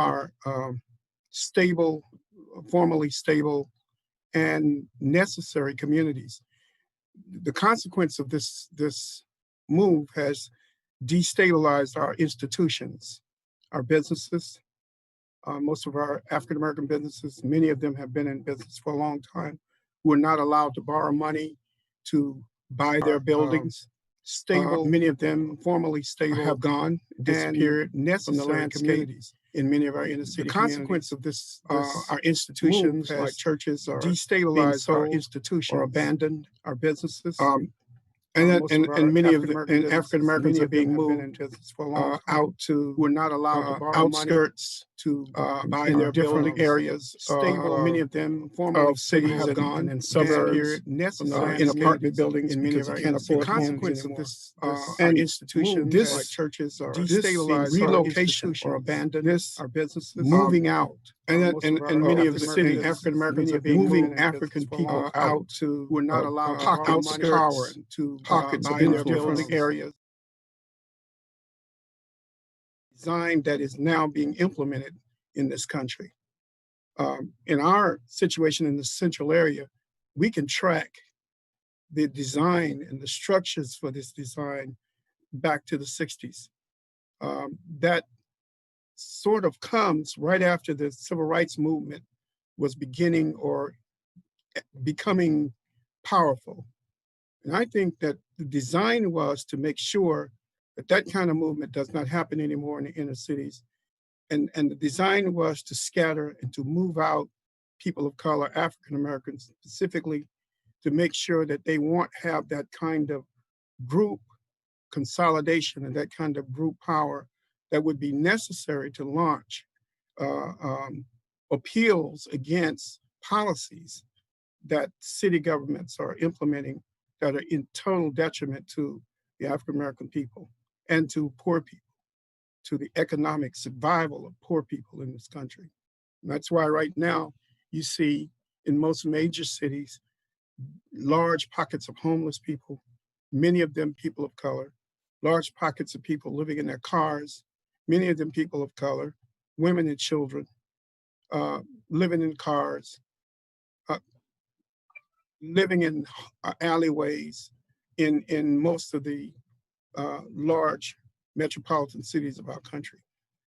are stable, formally stable, and necessary communities. The consequence of this move has destabilized our institutions, our businesses. Most of our African-American businesses, many of them have been in business for a long time, who are not allowed to borrow money to buy their buildings. Stable, many of them formerly stable, have gone, disappeared from the landscape communities in many of our inner city communities. The consequence of this our institutions like churches are destabilized our institutions or abandoned our businesses. And many of the African Americans are being moved out to who are not allowed to borrow outskirts to buy in their different areas. Stable, many of them formerly cities have gone and suburbs in apartment buildings in many of our can't afford consequence of this and institutions like churches are destabilized, relocation or abandoned our businesses, moving out. And many of the city African Americans are moving African people out to who are not allowed outskirts to pockets in their different areas. Design that is now being implemented in this country. In our situation in the central area, we can track the design and the structures for this design back to the 60s. That sort of comes right after the civil rights movement was beginning or becoming powerful. And I think that the design was to make sure that that kind of movement does not happen anymore in the inner cities. And the design was to scatter and to move out people of color, African Americans specifically, to make sure that they won't have that kind of group consolidation and that kind of group power that would be necessary to launch appeals against policies that city governments are implementing that are in total detriment to the African American people and to poor people, to the economic survival of poor people in this country. And that's why right now you see in most major cities, large pockets of homeless people, many of them people of color, large pockets of people living in their cars, many of them people of color, women and children, living in cars, living in alleyways in most of the large metropolitan cities of our country.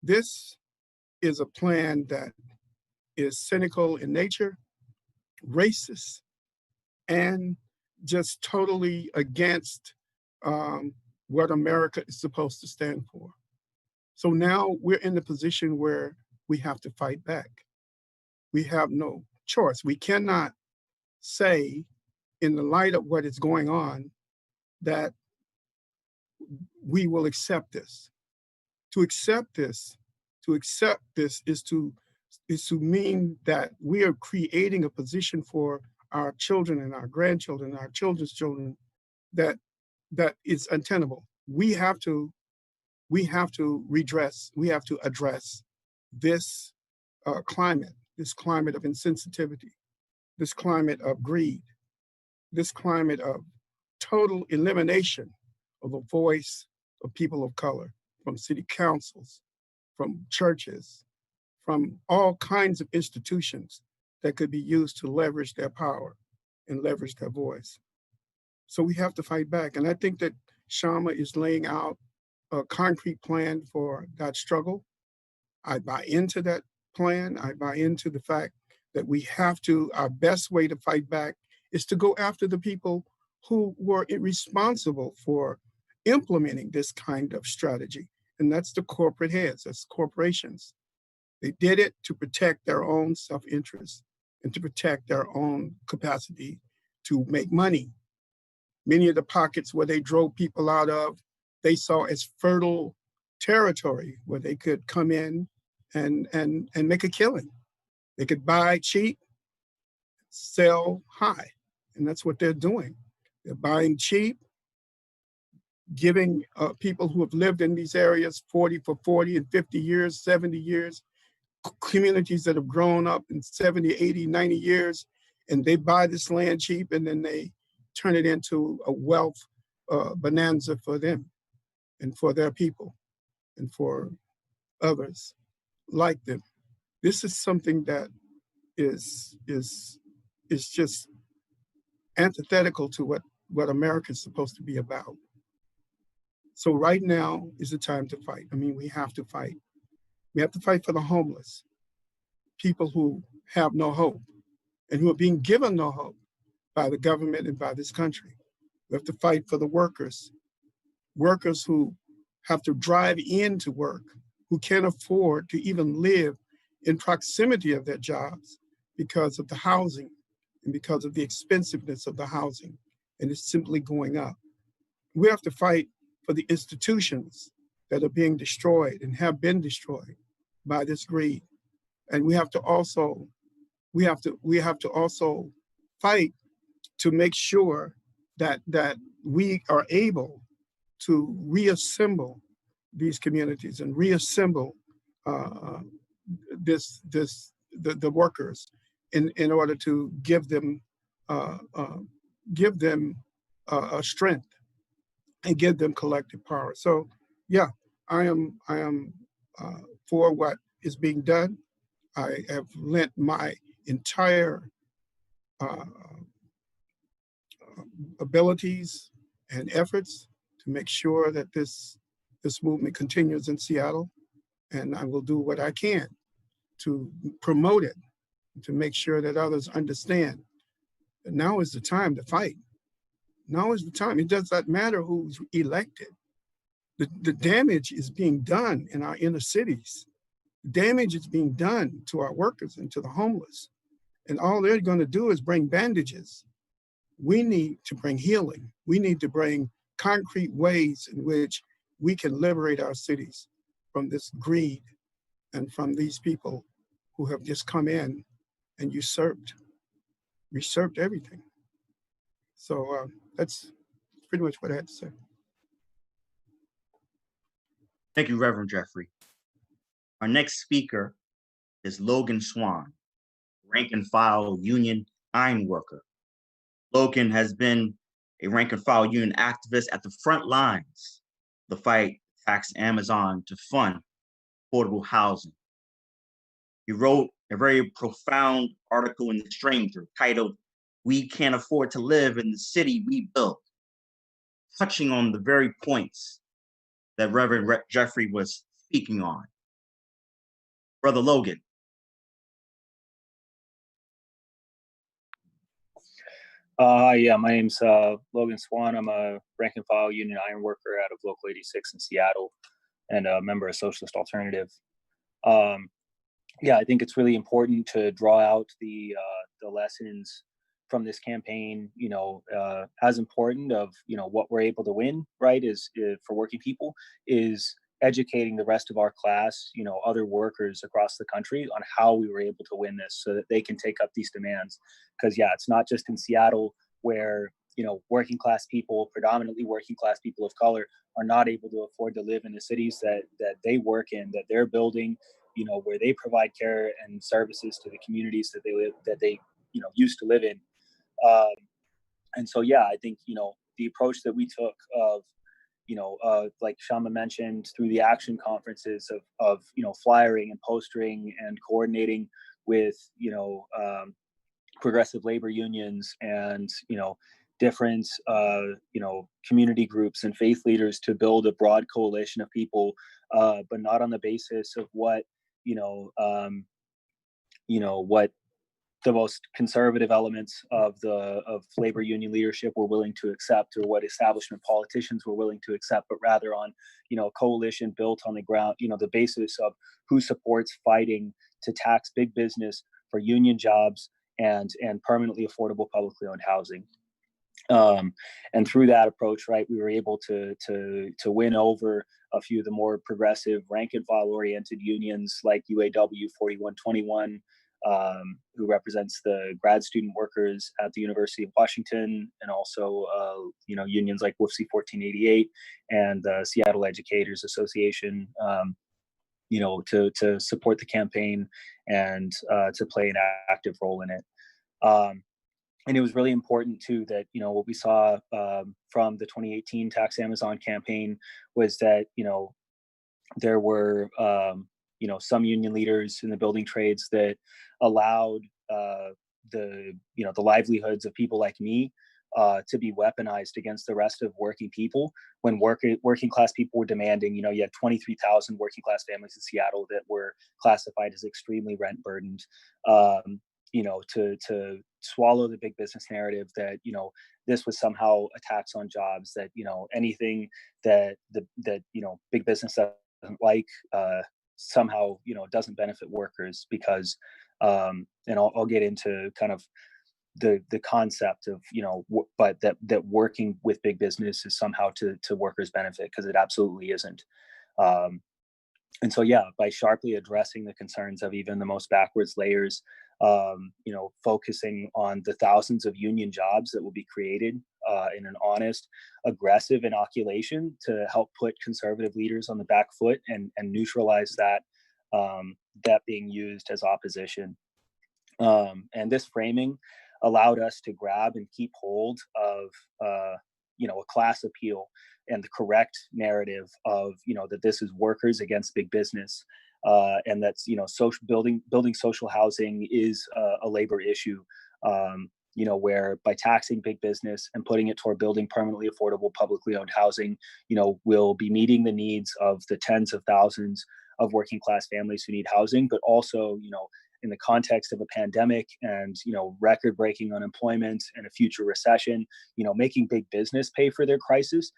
This is a plan that is cynical in nature, racist, and just totally against what America is supposed to stand for. So now we're in the position where we have to fight back. We have no choice. We cannot say, in the light of what is going on, that we will accept this. To accept this is to mean that we are creating a position for our children and our grandchildren, and our children's children, that is untenable. We have to address this climate of insensitivity, this climate of greed, this climate of total elimination of the voice of people of color from city councils, from churches, from all kinds of institutions that could be used to leverage their power and leverage their voice. So we have to fight back. And I think that Shama is laying out a concrete plan for that struggle. I buy into that plan. I buy into the fact that we have to, our best way to fight back is to go after the people who were responsible for implementing this kind of strategy. And that's the corporate heads, that's corporations. They did it to protect their own self-interest and to protect their own capacity to make money. Many of the pockets where they drove people out of, they saw as fertile territory where they could come in and make a killing. They could buy cheap, sell high, and that's what they're doing. They're buying cheap, giving people who have lived in these areas 40 and 50 years, 70 years, communities that have grown up in 70, 80, 90 years, and they buy this land cheap and then they turn it into a wealth bonanza for them and for their people and for others like them. This is something that is just antithetical to what America is supposed to be about. So right now is the time to fight. I mean, we have to fight. We have to fight for the homeless, people who have no hope and who are being given no hope by the government and by this country. We have to fight for the workers, workers who have to drive into work, who can't afford to even live in proximity of their jobs because of the housing and because of the expensiveness of the housing, and it's simply going up. We have to fight for the institutions that are being destroyed and have been destroyed by this greed. And we have to also fight to make sure that we are able to reassemble these communities and reassemble the workers in order to give them strength and give them collective power. So yeah, I am for what is being done. I have lent my entire uh, abilities and efforts to make sure that this movement continues in Seattle, and I will do what I can to promote it, to make sure that others understand that now is the time to fight. Now is the time. It does not matter who's elected. The damage is being done in our inner cities. Damage is being done to our workers and to the homeless. And all they're going to do is bring bandages. We need to bring healing. We need to bring concrete ways in which we can liberate our cities from this greed and from these people who have just come in and usurped everything. So that's pretty much what I had to say. Thank you, Reverend Jeffrey. Our next speaker is Logan Swan, rank and file union ironworker. Logan has been a rank and file union activist at the front lines of the fight to tax Amazon to fund affordable housing. He wrote a very profound article in The Stranger titled, "We Can't Afford to Live in the City We Built," touching on the very points that Reverend Jeffrey was speaking on. Brother Logan. Yeah, my name's Logan Swan. I'm a rank and file union ironworker out of Local 86 in Seattle and a member of Socialist Alternative. Yeah, I think it's really important to draw out the lessons from this campaign, as important of, what we're able to win, right, is for working people, is educating the rest of our class, other workers across the country on how we were able to win this so that they can take up these demands. Because, yeah, it's not just in Seattle where, working class people, predominantly working class people of color, are not able to afford to live in the cities that they work in, that they're building, where they provide care and services to the communities that they used to live in. And so, yeah, I think, the approach that we took of, like Shama mentioned, through the action conferences of flyering and postering and coordinating with, progressive labor unions and, different, community groups and faith leaders to build a broad coalition of people, but not on the basis of what the most conservative elements of labor union leadership were willing to accept, or what establishment politicians were willing to accept, but rather on, a coalition built on the ground, the basis of who supports fighting to tax big business for union jobs and permanently affordable publicly owned housing. And through that approach, right, we were able to win over a few of the more progressive rank and file oriented unions like UAW 4121, who represents the grad student workers at the University of Washington, and also, unions like WFC 1488 and the Seattle Educators Association, to support the campaign and to play an active role in it. And it was really important too that, what we saw from the 2018 Tax Amazon campaign was that, there were, some union leaders in the building trades that allowed the livelihoods of people like me to be weaponized against the rest of working people. When working class people were demanding, you had 23,000 working class families in Seattle that were classified as extremely rent burdened, to swallow the big business narrative that, this was somehow a tax on jobs, that, anything that big business doesn't like, somehow, doesn't benefit workers because, and I'll get into kind of the concept of, but that working with big business is somehow to workers' benefit, because it absolutely isn't. And so, yeah, by sharply addressing the concerns of even the most backwards layers, focusing on the thousands of union jobs that will be created in an honest, aggressive inoculation to help put conservative leaders on the back foot and neutralize that being used as opposition. And this framing allowed us to grab and keep hold of, a class appeal and the correct narrative of, that this is workers against big business, and that's, building social housing is a labor issue, where by taxing big business and putting it toward building permanently affordable, publicly owned housing, will be meeting the needs of the tens of thousands of working class families who need housing, but also, in the context of a pandemic and, record-breaking unemployment and a future recession, making big business pay for their crisis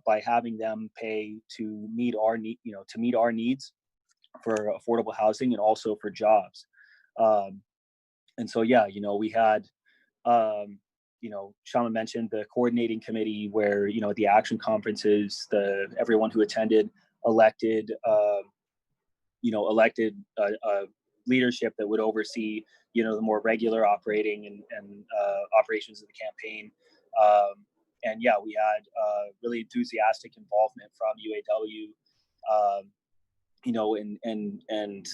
by having them pay to meet our needs for affordable housing and also for jobs. And so, yeah, we had, Shama mentioned the coordinating committee where, the action conferences, everyone who attended elected leadership that would oversee, the more regular operating and operations of the campaign. And yeah, we had really enthusiastic involvement from UAW, and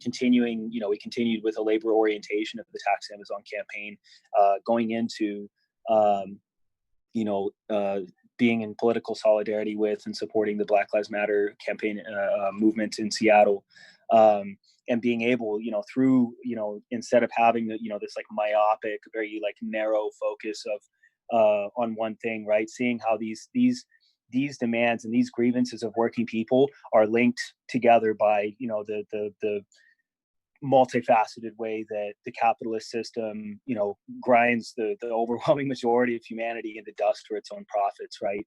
continuing, we continued with a labor orientation of the Tax Amazon campaign, going into, being in political solidarity with and supporting the Black Lives Matter campaign movement in Seattle. And being able, through, instead of having the, this like myopic, very like narrow focus of on one thing, right? Seeing how these demands and these grievances of working people are linked together by, the multifaceted way that the capitalist system, grinds the overwhelming majority of humanity into dust for its own profits, right?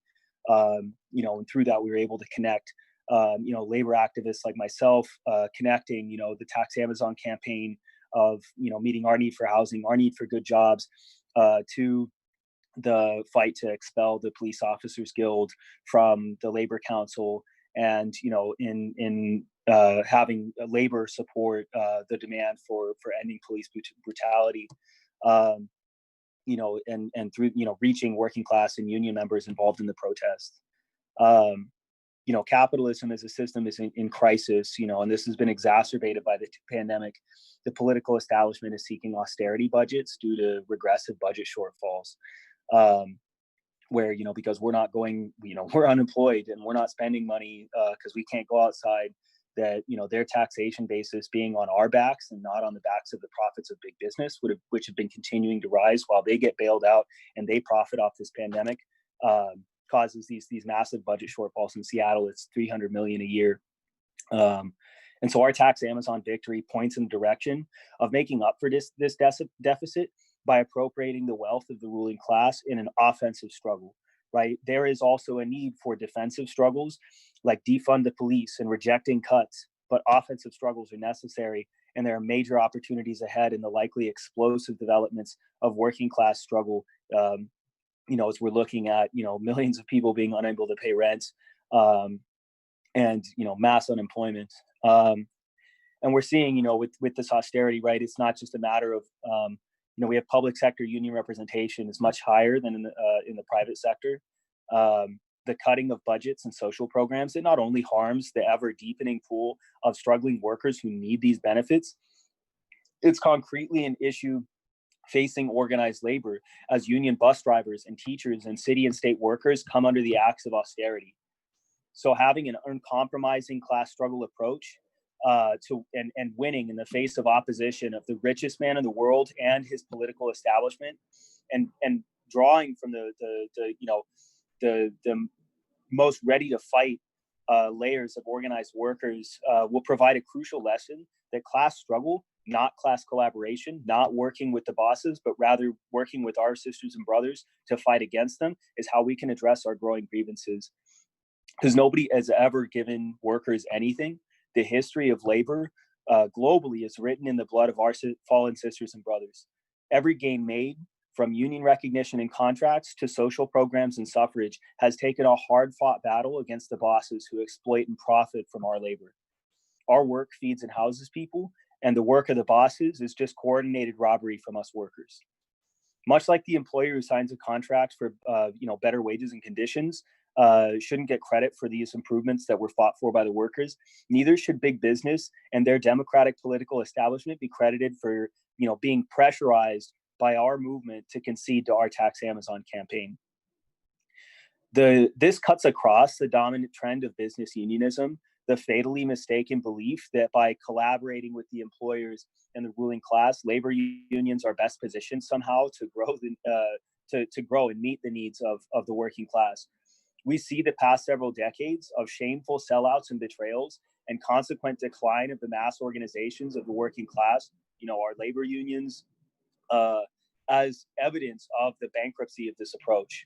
And through that, we were able to connect, labor activists like myself, connecting, the Tax Amazon campaign of, meeting our need for housing, our need for good jobs, to the fight to expel the Police Officers Guild from the Labor Council, and, in having labor support the demand for ending police brutality, and through, reaching working class and union members involved in the protest. Capitalism as a system is in crisis, and this has been exacerbated by the pandemic. The political establishment is seeking austerity budgets due to regressive budget shortfalls, where, because we're not going, we're unemployed and we're not spending money because we can't go outside, that, their taxation basis being on our backs and not on the backs of the profits of big business, which have been continuing to rise while they get bailed out and they profit off this pandemic, causes these massive budget shortfalls. In Seattle, it's $300 million a year. And so our Tax Amazon victory points in the direction of making up for this deficit by appropriating the wealth of the ruling class in an offensive struggle, right? There is also a need for defensive struggles like defund the police and rejecting cuts, but offensive struggles are necessary. And there are major opportunities ahead in the likely explosive developments of working class struggle, as we're looking at, millions of people being unable to pay rent, and, mass unemployment. And we're seeing, with this austerity, right, it's not just a matter of, we have public sector union representation is much higher than in the private sector. The cutting of budgets and social programs, it not only harms the ever deepening pool of struggling workers who need these benefits, it's concretely an issue facing organized labor as union bus drivers and teachers and city and state workers come under the axe of austerity. So having an uncompromising class struggle approach and winning in the face of opposition of the richest man in the world and his political establishment, and drawing from the most ready to fight layers of organized workers will provide a crucial lesson that class struggle, not class collaboration, not working with the bosses, but rather working with our sisters and brothers to fight against them, is how we can address our growing grievances. Because nobody has ever given workers anything. The history of labor globally is written in the blood of our fallen sisters and brothers. Every gain made, from union recognition and contracts to social programs and suffrage, has taken a hard-fought battle against the bosses who exploit and profit from our labor. Our work feeds and houses people, and the work of the bosses is just coordinated robbery from us workers. Much like the employer who signs a contract for better wages and conditions shouldn't get credit for these improvements that were fought for by the workers, neither should big business and their democratic political establishment be credited for being pressurized by our movement to concede to our Tax Amazon campaign. This cuts across the dominant trend of business unionism, the fatally mistaken belief that by collaborating with the employers and the ruling class, labor unions are best positioned somehow to grow to grow and meet the needs of the working class. We see the past several decades of shameful sellouts and betrayals and consequent decline of the mass organizations of the working class, our labor unions, as evidence of the bankruptcy of this approach.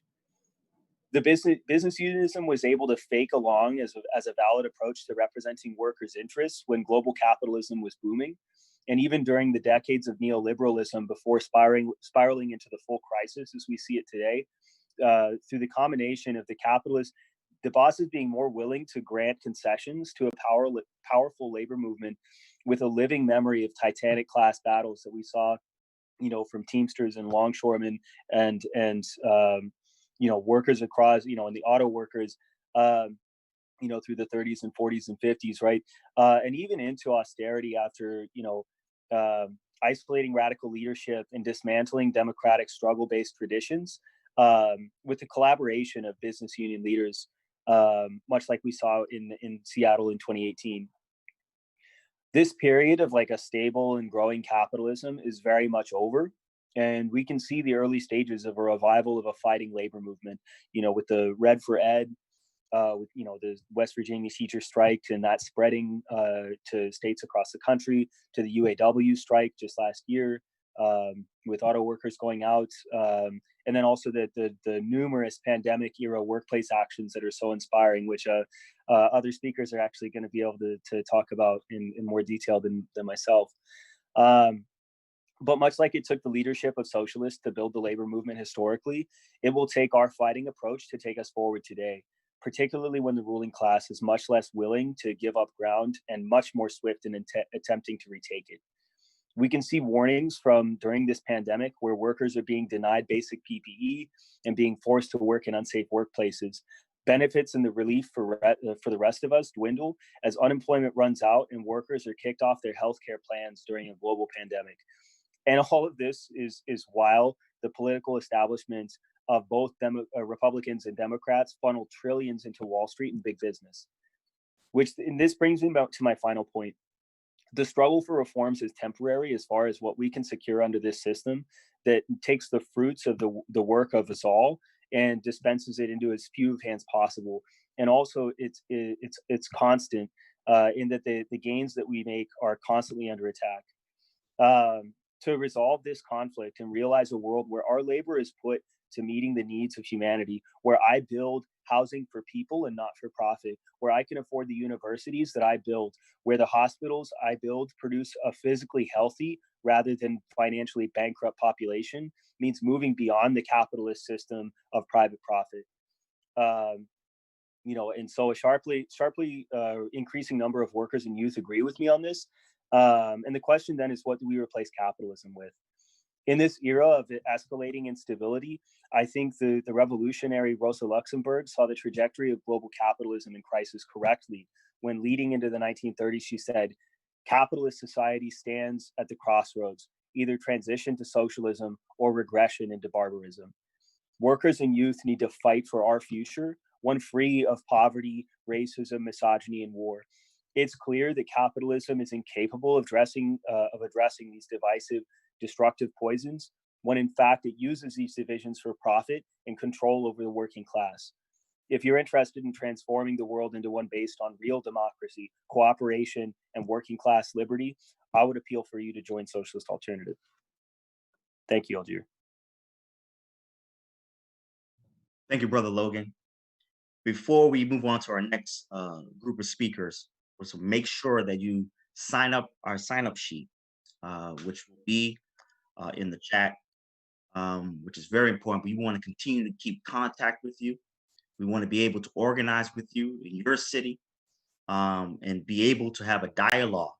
The business unionism was able to fake along as a valid approach to representing workers' interests when global capitalism was booming, and even during the decades of neoliberalism before spiraling into the full crisis as we see it today, through the combination of the bosses being more willing to grant concessions to a powerful labor movement with a living memory of titanic class battles that we saw, from Teamsters and longshoremen and workers across, and the auto workers, through the 30s and 40s and 50s, right? And even into austerity after, isolating radical leadership and dismantling democratic struggle-based traditions with the collaboration of business union leaders, much like we saw in Seattle in 2018. This period of like a stable and growing capitalism is very much over. And we can see the early stages of a revival of a fighting labor movement, with the Red for Ed, with, the West Virginia teacher strike, and that spreading to states across the country, to the UAW strike just last year, with auto workers going out, and then also the numerous pandemic era workplace actions that are so inspiring, which other speakers are actually going to be able to talk about in more detail than myself. But much like it took the leadership of socialists to build the labor movement historically, it will take our fighting approach to take us forward today, particularly when the ruling class is much less willing to give up ground and much more swift in attempting to retake it. We can see warnings from during this pandemic where workers are being denied basic PPE and being forced to work in unsafe workplaces. Benefits and the relief for the rest of us dwindle as unemployment runs out and workers are kicked off their healthcare plans during a global pandemic. And all of this is while the political establishment of both Republicans and Democrats funnel trillions into Wall Street and big business. This brings me to my final point. The struggle for reforms is temporary as far as what we can secure under this system that takes the fruits of the work of us all and dispenses it into as few hands possible. And also it's constant in that the gains that we make are constantly under attack. To resolve this conflict and realize a world where our labor is put to meeting the needs of humanity, where I build housing for people and not for profit, where I can afford the universities that I build, where the hospitals I build produce a physically healthy rather than financially bankrupt population, means moving beyond the capitalist system of private profit. And so a sharply increasing number of workers and youth agree with me on this. And the question then is, what do we replace capitalism with? In this era of escalating instability, I think the revolutionary Rosa Luxemburg saw the trajectory of global capitalism in crisis correctly when, leading into the 1930s, she said, capitalist society stands at the crossroads, either transition to socialism or regression into barbarism. Workers and youth need to fight for our future, one free of poverty, racism, misogyny, and war. It's clear that capitalism is incapable of addressing these divisive, destructive poisons, when in fact it uses these divisions for profit and control over the working class. If you're interested in transforming the world into one based on real democracy, cooperation, and working class liberty, I would appeal for you to join Socialist Alternative. Thank you, Algier. Thank you, Brother Logan. Before we move on to our next group of speakers, so make sure that you sign up our sign-up sheet, which will be in the chat, which is very important. We want to continue to keep contact with you. We want to be able to organize with you in your city, and be able to have a dialogue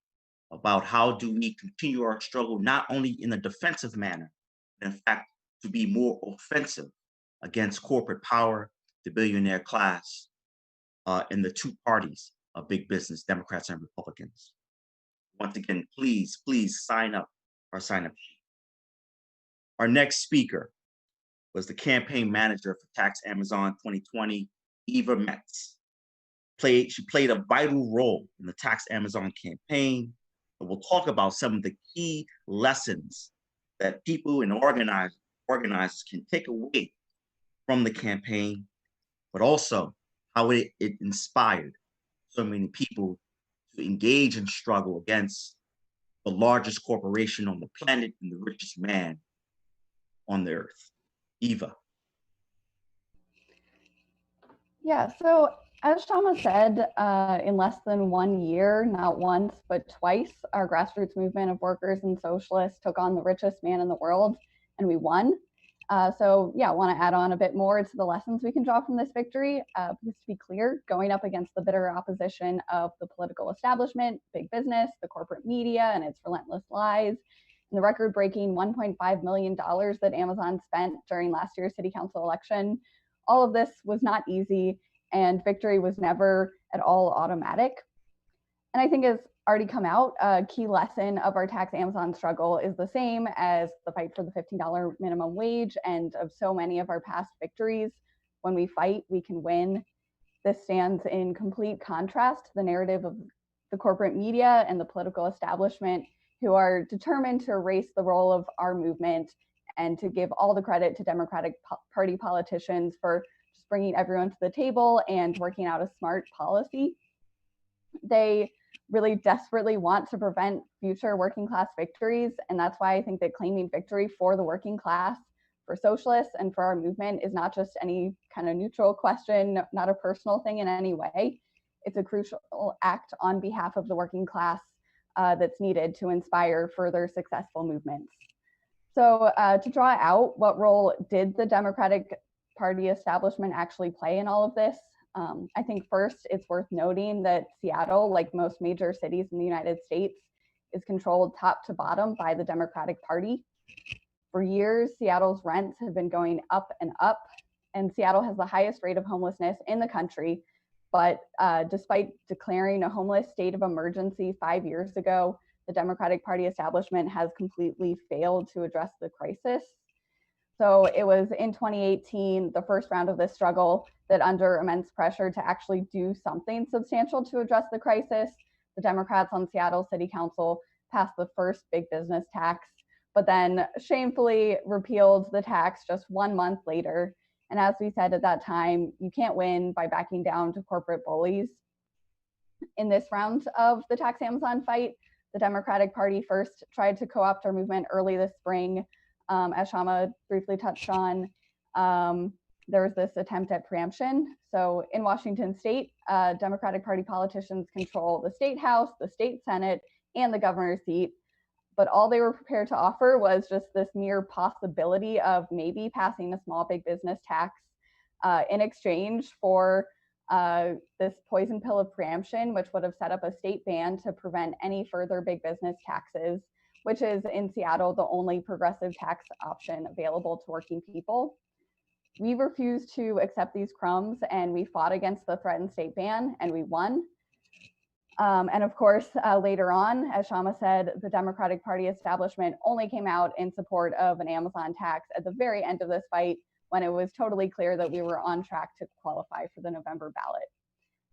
about how do we continue our struggle, not only in a defensive manner, but in fact, to be more offensive against corporate power, the billionaire class, and the two parties of big business, Democrats and Republicans. Once again, please sign up our sign-up sheet. Our next speaker was the campaign manager for Tax Amazon 2020, Eva Metz. She played a vital role in the Tax Amazon campaign, and we'll talk about some of the key lessons that people and organizers can take away from the campaign, but also how it inspired so many people to engage and struggle against the largest corporation on the planet and the richest man on the earth. Eva. Yeah, so as Shama said, in less than 1 year, not once, but twice, our grassroots movement of workers and socialists took on the richest man in the world, and we won. So yeah, I want to add on a bit more to the lessons we can draw from this victory. Because to be clear, going up against the bitter opposition of the political establishment, big business, the corporate media, and its relentless lies, and the record-breaking $1.5 million that Amazon spent during last year's city council election, all of this was not easy, and victory was never at all automatic. And I think as already come out, a key lesson of our Tax Amazon struggle is the same as the fight for the $15 minimum wage and of so many of our past victories. When we fight, we can win. This stands in complete contrast to the narrative of the corporate media and the political establishment, who are determined to erase the role of our movement and to give all the credit to Democratic Party politicians for just bringing everyone to the table and working out a smart policy. They really desperately want to prevent future working class victories. And that's why I think that claiming victory for the working class, for socialists, and for our movement is not just any kind of neutral question, not a personal thing in any way. It's a crucial act on behalf of the working class that's needed to inspire further successful movements. So to draw out, what role did the Democratic Party establishment actually play in all of this? I think first, it's worth noting that Seattle, like most major cities in the United States, is controlled top to bottom by the Democratic Party. For years, Seattle's rents have been going up, and Seattle has the highest rate of homelessness in the country. But despite declaring a homeless state of emergency 5 years ago, the Democratic Party establishment has completely failed to address the crisis. So it was in 2018, the first round of this struggle, that under immense pressure to actually do something substantial to address the crisis, the Democrats on Seattle City Council passed the first big business tax, but then shamefully repealed the tax just 1 month later. And as we said at that time, you can't win by backing down to corporate bullies. In this round of the Tax Amazon fight, the Democratic Party first tried to co-opt our movement early this spring. As Shama briefly touched on, there was this attempt at preemption. So in Washington state, Democratic Party politicians control the state house, the state senate, and the governor's seat. But all they were prepared to offer was just this mere possibility of maybe passing a small big business tax in exchange for this poison pill of preemption, which would have set up a state ban to prevent any further big business taxes, which is in Seattle the only progressive tax option available to working people. We refused to accept these crumbs, and we fought against the threatened state ban, and we won. And of course, later on, as Shama said, the Democratic Party establishment only came out in support of an Amazon tax at the very end of this fight, when it was totally clear that we were on track to qualify for the November ballot.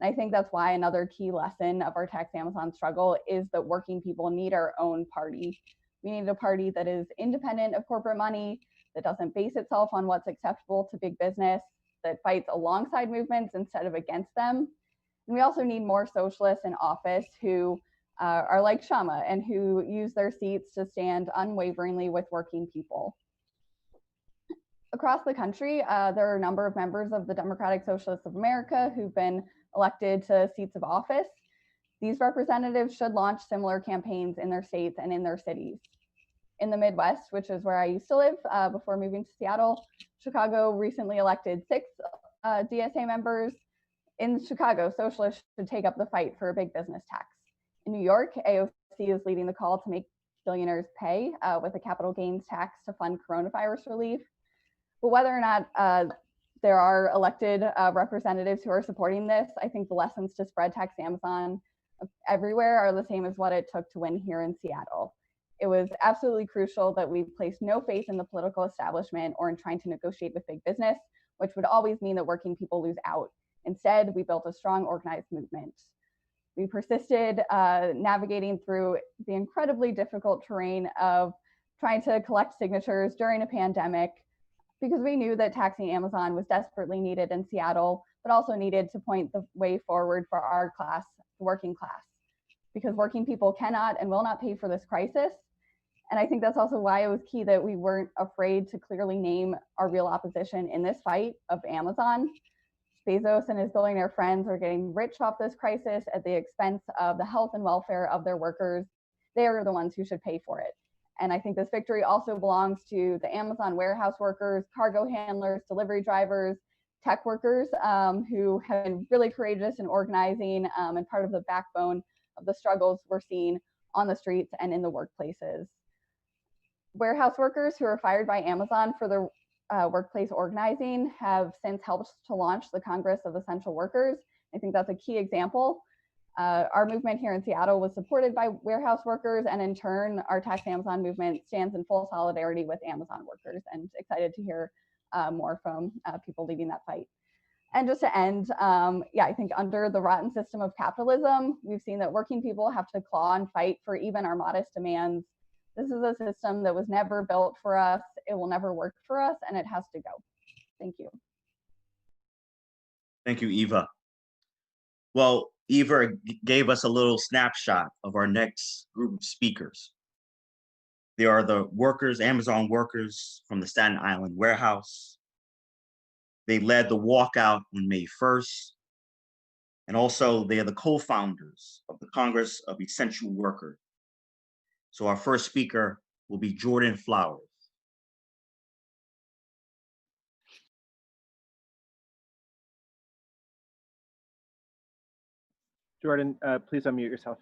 And I think that's why another key lesson of our Tax Amazon struggle is that working people need our own party. We need a party that is independent of corporate money, that doesn't base itself on what's acceptable to big business, that fights alongside movements instead of against them. And we also need more socialists in office who are like Shama and who use their seats to stand unwaveringly with working people. Across the country, there are a number of members of the Democratic Socialists of America who've been elected to seats of office. These representatives should launch similar campaigns in their states and in their cities. In the Midwest, which is where I used to live before moving to Seattle, Chicago recently elected 6 DSA members. In Chicago, socialists should take up the fight for a big business tax. In New York, AOC is leading the call to make billionaires pay with a capital gains tax to fund coronavirus relief. But whether or not there are elected representatives who are supporting this, I think the lessons to spread Tax Amazon everywhere are the same as what it took to win here in Seattle. It was absolutely crucial that we place no faith in the political establishment or in trying to negotiate with big business, which would always mean that working people lose out. Instead, we built a strong organized movement. We persisted navigating through the incredibly difficult terrain of trying to collect signatures during a pandemic, because we knew that taxing Amazon was desperately needed in Seattle, but also needed to point the way forward for our class, the working class, because working people cannot and will not pay for this crisis. And I think that's also why it was key that we weren't afraid to clearly name our real opposition in this fight of Amazon. Bezos and his billionaire friends are getting rich off this crisis at the expense of the health and welfare of their workers. They are the ones who should pay for it. And I think this victory also belongs to the Amazon warehouse workers, cargo handlers, delivery drivers, tech workers who have been really courageous in organizing and part of the backbone of the struggles we're seeing on the streets and in the workplaces. Warehouse workers who are fired by Amazon for their workplace organizing have since helped to launch the Congress of Essential Workers. I think that's a key example. Our movement here in Seattle was supported by warehouse workers, and in turn, our Tax Amazon movement stands in full solidarity with Amazon workers, and excited to hear more from people leading that fight. And just to end, I think under the rotten system of capitalism, we've seen that working people have to claw and fight for even our modest demands. This is a system that was never built for us. It will never work for us, and it has to go. Thank you. Thank you, Eva. Well, Eva gave us a little snapshot of our next group of speakers. They are the workers, Amazon workers from the Staten Island warehouse. They led the walkout on May 1st. And also they are the co-founders of the Congress of Essential Workers. So our first speaker will be Jordan Flowers. Jordan, please unmute yourself.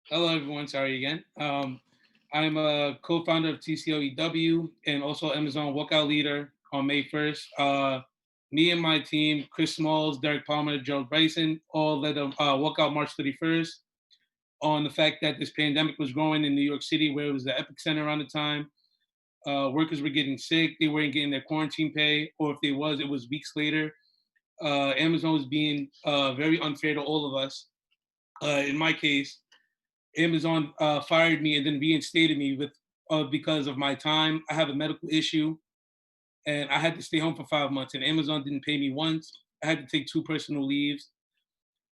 Hello, everyone. Sorry again. I'm a co-founder of TCOEW and also Amazon Walkout leader on May 1st. Me and my team, Chris Smalls, Derrick Palmer, Gerald Bryson, all led a Walkout March 31st on the fact that this pandemic was growing in New York City, where it was the epicenter around the time. Workers were getting sick. They weren't getting their quarantine pay, or if they was, it was weeks later. Amazon was being very unfair to all of us. In my case, Amazon fired me and then reinstated me because of my time. I have a medical issue, and I had to stay home for 5 months, and Amazon didn't pay me once. I had to take 2 personal leaves,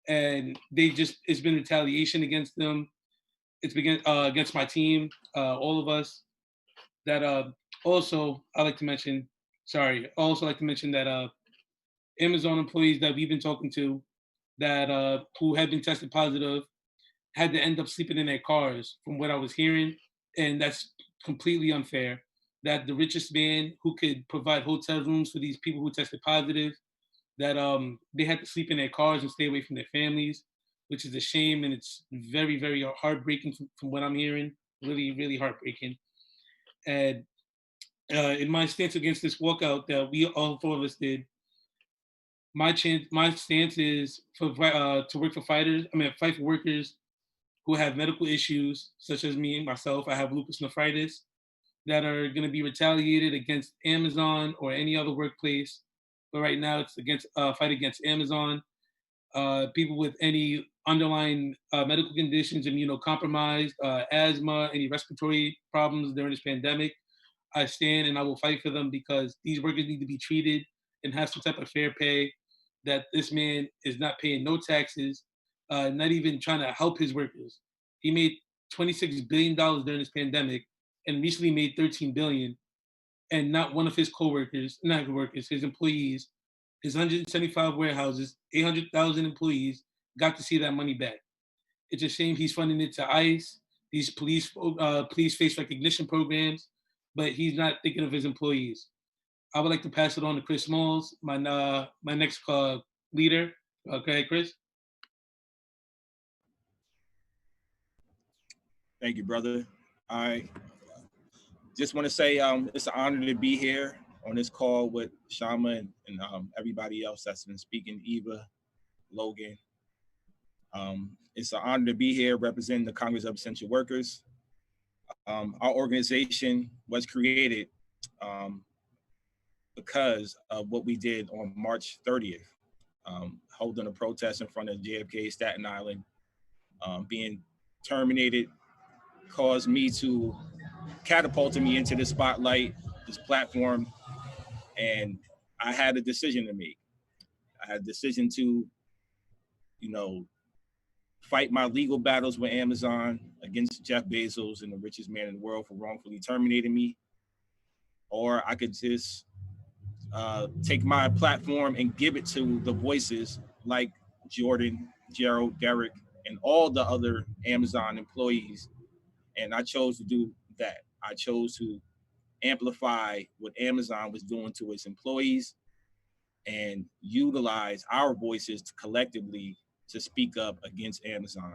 and it's been retaliation against them. It's been against my team, all of us. That also I like to mention that Amazon employees that we've been talking to that who had been tested positive had to end up sleeping in their cars, from what I was hearing, and that's completely unfair. That the richest man who could provide hotel rooms for these people who tested positive, that they had to sleep in their cars and stay away from their families, which is a shame, and it's very, very heartbreaking from what I'm hearing. Really, really heartbreaking. And in my stance against this walkout that we all 4 of us did, my stance is to work for fight for workers who have medical issues, such as me and myself. I have lupus nephritis, that are going to be retaliated against Amazon or any other workplace but right now it's against fight against Amazon. People with any underlying medical conditions, immunocompromised, asthma, any respiratory problems during this pandemic, I stand and I will fight for them because these workers need to be treated and have some type of fair pay. That this man is not paying no taxes, not even trying to help his workers. He made $26 billion during this pandemic and recently made 13 billion, and not one of his co-workers, not workers, his employees, his 175 warehouses, 800,000 employees got to see that money back. It's a shame he's funding it to ICE, these police face recognition programs, but he's not thinking of his employees. I would like to pass it on to Chris Smalls, my next leader. Okay, Chris. Thank you, brother. I just want to say it's an honor to be here on this call with Shama and everybody else that's been speaking, Eva, Logan. It's an honor to be here representing the Congress of Essential Workers. Our organization was created because of what we did on March 30th, holding a protest in front of JFK, Staten Island, being terminated, caused me to catapulted me into the spotlight, this platform, and I had a decision to make. I had a decision to, fight my legal battles with Amazon against Jeff Bezos and the richest man in the world for wrongfully terminating me, or I could just take my platform and give it to the voices like Jordan, Gerald, Derrick, and all the other Amazon employees. And I chose to do that. I chose to amplify what Amazon was doing to its employees and utilize our voices to collectively to speak up against Amazon.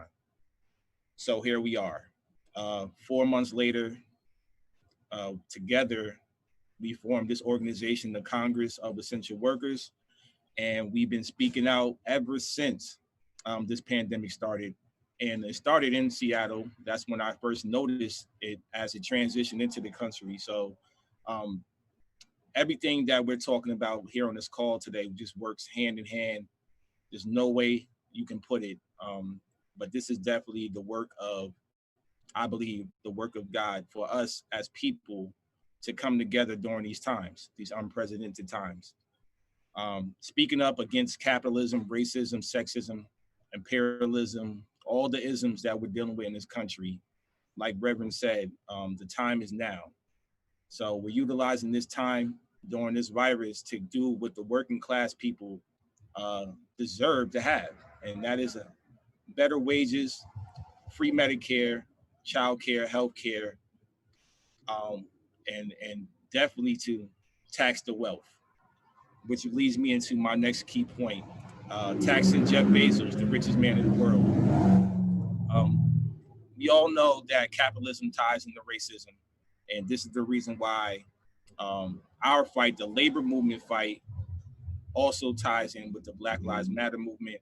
So here we are. 4 months later, together, we formed this organization, the Congress of Essential Workers, and we've been speaking out ever since this pandemic started. And it started in Seattle. That's when I first noticed it as it transitioned into the country. So everything that we're talking about here on this call today just works hand in hand. There's no way you can put it. But this is definitely the work of, I believe, the work of God for us as people to come together during these times, these unprecedented times. Speaking up against capitalism, racism, sexism, imperialism, all the isms that we're dealing with in this country. Like Reverend said, the time is now. So we're utilizing this time during this virus to do what the working class people deserve to have. And that is better wages, free Medicare, childcare, healthcare, and definitely to tax the wealth, which leads me into my next key point, taxing Jeff Bezos, the richest man in the world. We all know that capitalism ties into racism, and this is the reason why our fight, the labor movement fight, also ties in with the Black Lives Matter movement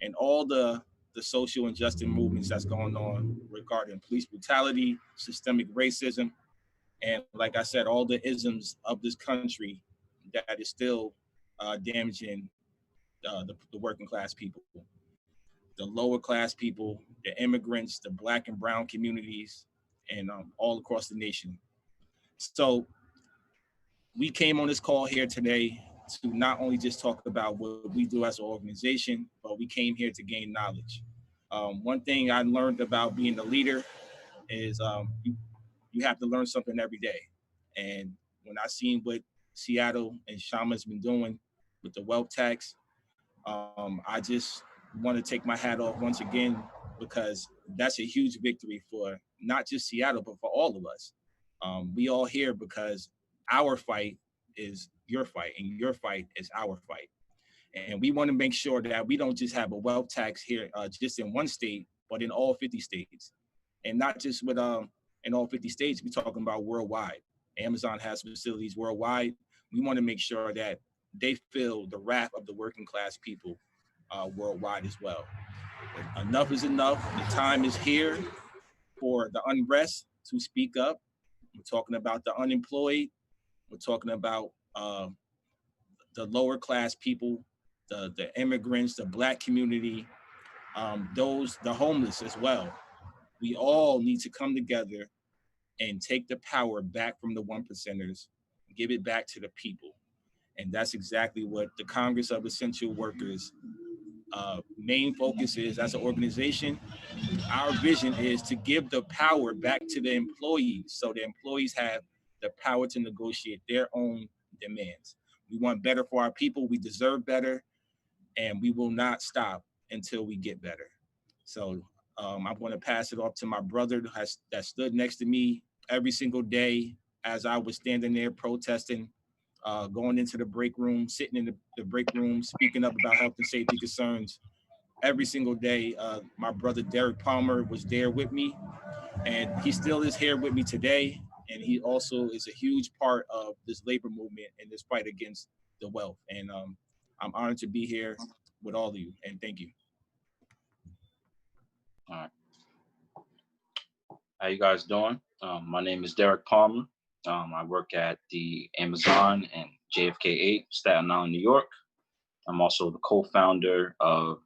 and all the social injustice movements that's going on regarding police brutality, systemic racism, and like I said, all the isms of this country that is still damaging the working class people, the lower class people, the immigrants, the Black and brown communities, and all across the nation. So we came on this call here today to not only just talk about what we do as an organization, but we came here to gain knowledge. One thing I learned about being a leader is you have to learn something every day. And when I seen what Seattle and Shama's been doing with the wealth tax, I just want to take my hat off once again, because that's a huge victory for not just Seattle, but for all of us. We all here because our fight is your fight and your fight is our fight. And we want to make sure that we don't just have a wealth tax here just in one state, but in all 50 states. And not just with in all 50 states, we're talking about worldwide. Amazon has facilities worldwide. We want to make sure that they feel the wrath of the working class people worldwide as well. Enough is enough. The time is here for the unrest to speak up. We're talking about the unemployed. We're talking about the lower class people, the immigrants, the Black community, the homeless as well. We all need to come together and take the power back from the one percenters, give it back to the people. And that's exactly what the Congress of Essential Workers main focus is as an organization. Our vision is to give the power back to the employees so the employees have the power to negotiate their own demands. We want better for our people. We deserve better, and we will not stop until we get better. So I'm going to pass it off to my brother that stood next to me every single day as I was standing there protesting, going into the break room, sitting in the break room, speaking up about health and safety concerns. Every single day, my brother Derrick Palmer was there with me, and he still is here with me today. And he also is a huge part of this labor movement and this fight against the wealth. And I'm honored to be here with all of you, and thank you. All right. How you guys doing? My name is Derrick Palmer. I work at the Amazon and JFK 8, Staten Island, New York. I'm also the co-founder of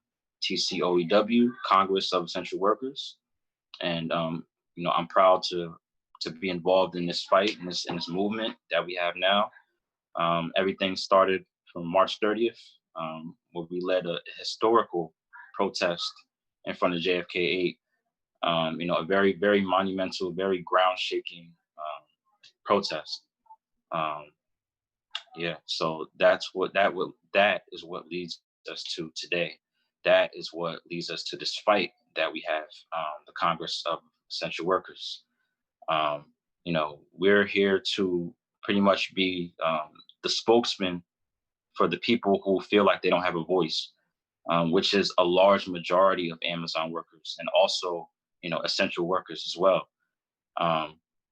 TCOEW, Congress of Essential Workers. And I'm proud to be involved in this fight, in this movement that we have now. Everything started from March 30th, where we led a historical protest in front of JFK 8. A very, very monumental, very ground-shaking protest. So that is what leads us to today. That is what leads us to this fight that we have, the Congress of Essential Workers. We're here to pretty much be the spokesman for the people who feel like they don't have a voice, which is a large majority of Amazon workers and also, essential workers as well.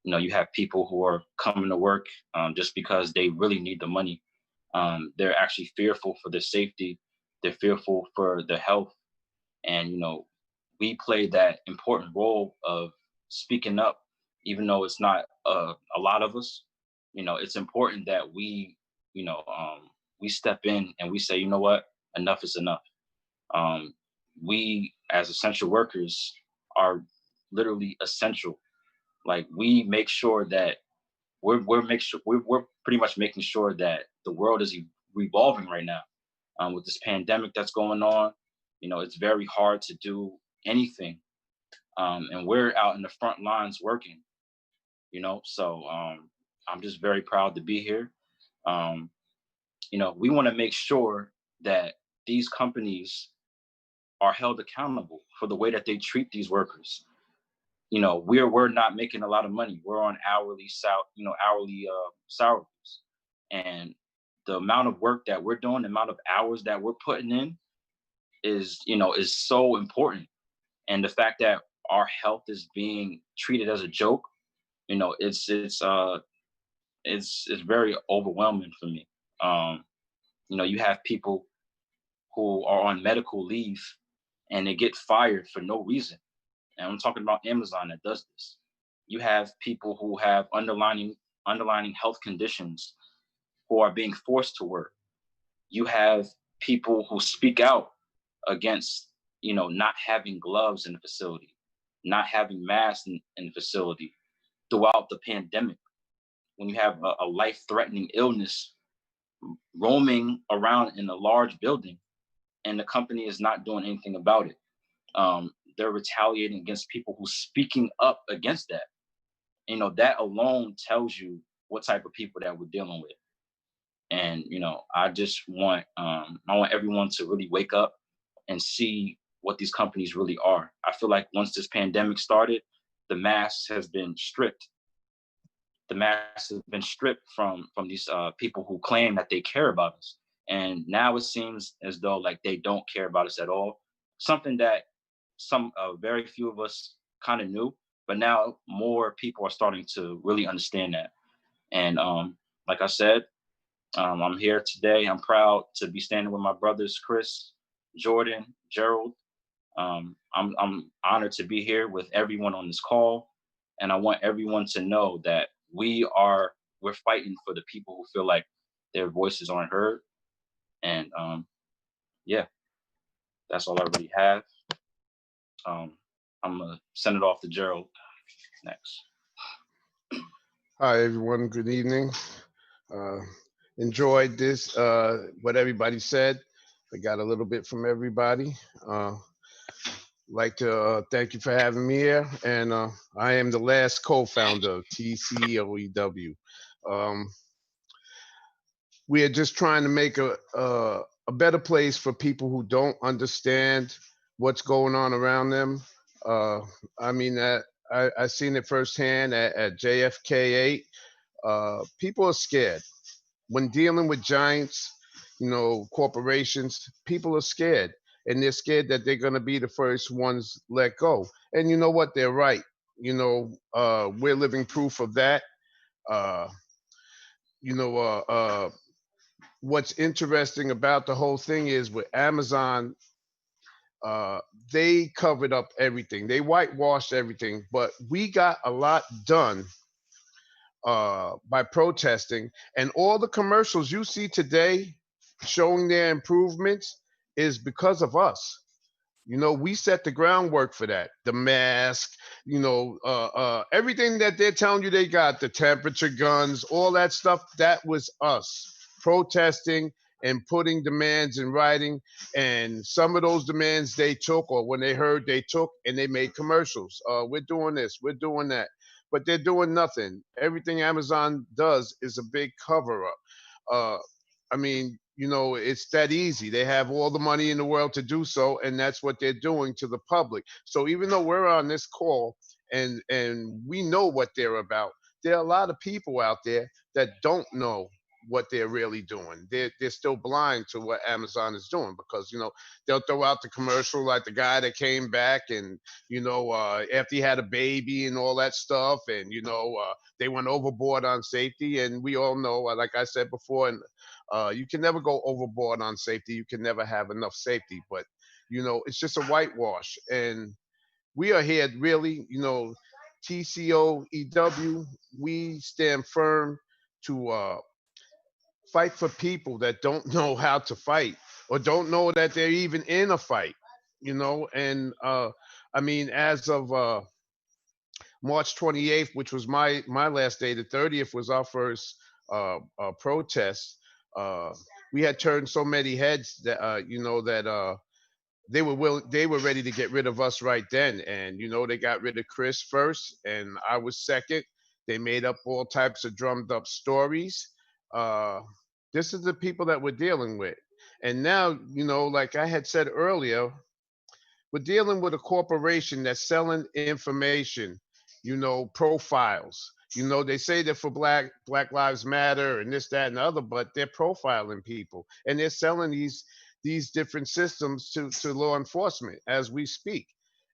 You have people who are coming to work just because they really need the money. They're actually fearful for their safety. They're fearful for their health. And, we play that important role of speaking up, even though it's not a lot of us. It's important that we step in and we say, you know what, enough is enough. We as essential workers are literally essential. Like, we make sure that we're pretty much making sure that the world is revolving right now. With this pandemic that's going on, it's very hard to do anything. And we're out in the front lines working, so I'm just very proud to be here. We want to make sure that these companies are held accountable for the way that they treat these workers. We're not making a lot of money. We're on hourly salaries, and the amount of work that we're doing, the amount of hours that we're putting in, is so important. And the fact that our health is being treated as a joke, it's very overwhelming for me. You have people who are on medical leave and they get fired for no reason. And I'm talking about Amazon that does this. You have people who have underlying health conditions who are being forced to work. You have people who speak out against, not having gloves in the facility, not having masks in the facility throughout the pandemic. When you have a life-threatening illness roaming around in a large building and the company is not doing anything about it. They're retaliating against people who's speaking up against that. That alone tells you what type of people that we're dealing with. And, I just want, I want everyone to really wake up and see what these companies really are. I feel like once this pandemic started, the mask has been stripped. The mask has been stripped from these people who claim that they care about us. And now it seems as though like they don't care about us at all. Something that very few of us kind of knew, but now more people are starting to really understand that. And like I said, I'm here today. I'm proud to be standing with my brothers, Chris, Jordan, Gerald. I'm honored to be here with everyone on this call. And I want everyone to know that we're fighting for the people who feel like their voices aren't heard. And yeah, that's all I really have. I'm gonna send it off to Gerald next. Hi, everyone. Good evening. Uh, enjoyed this, what everybody said. I got a little bit from everybody. Like to thank you for having me here. And I am the last co-founder of TCOEW. We are just trying to make a better place for people who don't understand what's going on around them. I mean, I seen it firsthand at JFK 8. People are scared when dealing with giants, corporations. People are scared, and they're scared that they're going to be the first ones let go. And you know what? They're right. We're living proof of that. Uh, you know, what's interesting about the whole thing is with Amazon, uh, they covered up everything. They whitewashed everything, but we got a lot done by protesting. And all the commercials you see today showing their improvements is because of us. We set the groundwork for that. The mask, everything that they're telling you they got, the temperature guns, all that stuff, that was us protesting and putting demands in writing. And some of those demands they took, or when they heard they took, and they made commercials. We're doing this, we're doing that. But they're doing nothing. Everything Amazon does is a big cover up. I mean, it's that easy. They have all the money in the world to do so, and that's what they're doing to the public. So even though we're on this call and we know what they're about, there are a lot of people out there that don't know what they're really doing. They're still blind to what Amazon is doing, because they'll throw out the commercial like the guy that came back and after he had a baby and all that stuff, and they went overboard on safety. And we all know, like I said before, and you can never go overboard on safety. You can never have enough safety. But it's just a whitewash. And we are here really, TCOEW, we stand firm to fight for people that don't know how to fight, or don't know that they're even in a fight. And I mean, as of March 28th, which was my last day, the 30th was our first protest. uh we had turned so many heads that they were ready to get rid of us right then. And they got rid of Chris first, and I was second. They made up all types of drummed up stories. uh this is the people that we're dealing with. And now, like I had said earlier, we're dealing with a corporation that's selling information, profiles. They say they're for Black Lives Matter and this, that, and the other, but they're profiling people, and they're selling these different systems to law enforcement as we speak.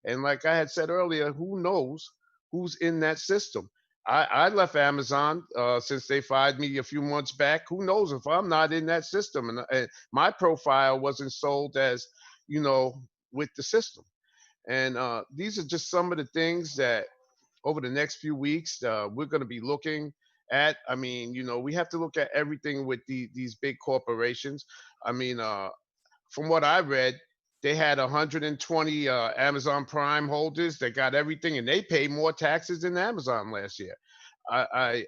And like I had said earlier, who knows who's in that system? I left Amazon since they fired me a few months back. Who knows if I'm not in that system? And my profile wasn't sold as, you know, with the system. And these are just some of the things that over the next few weeks we're going to be looking at. I mean, we have to look at everything with these big corporations. I mean, from what I read, they had 120 Amazon Prime holders that got everything, and they paid more taxes than Amazon last year. I'm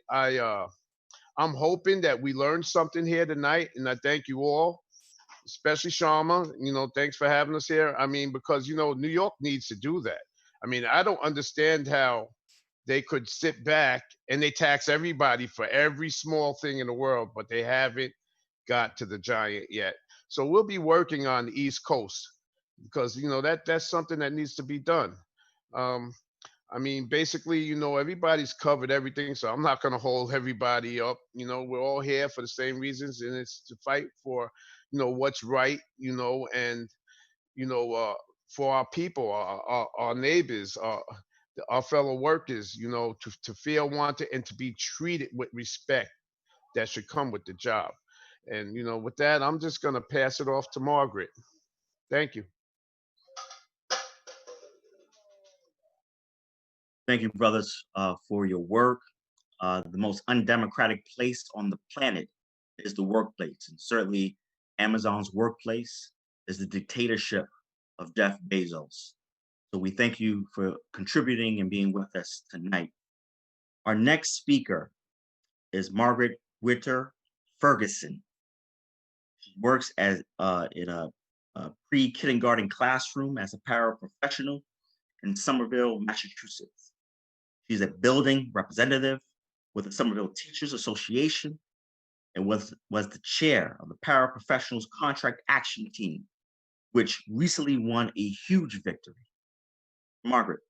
hoping that we learned something here tonight, and I thank you all, especially Sharma. Thanks for having us here. I mean, because New York needs to do that. I mean, I don't understand how they could sit back and they tax everybody for every small thing in the world, but they haven't got to the giant yet. So we'll be working on the East Coast, because that's something that needs to be done. Um, I mean, basically, everybody's covered everything, so I'm not going to hold everybody up. We're all here for the same reasons, and it's to fight for, what's right, and, for our people, our neighbors, our fellow workers, to feel wanted and to be treated with respect that should come with the job. And, with that, I'm just going to pass it off to Margaret. Thank you. Thank you, brothers, for your work. The most undemocratic place on the planet is the workplace. And certainly Amazon's workplace is the dictatorship of Jeff Bezos. So we thank you for contributing and being with us tonight. Our next speaker is Margaret Whittier-Ferguson. She works as in a pre-kindergarten classroom as a paraprofessional in Somerville, Massachusetts. She's a building representative with the Somerville Teachers Association and was the chair of the Paraprofessionals Contract Action Team, which recently won a huge victory. Margaret.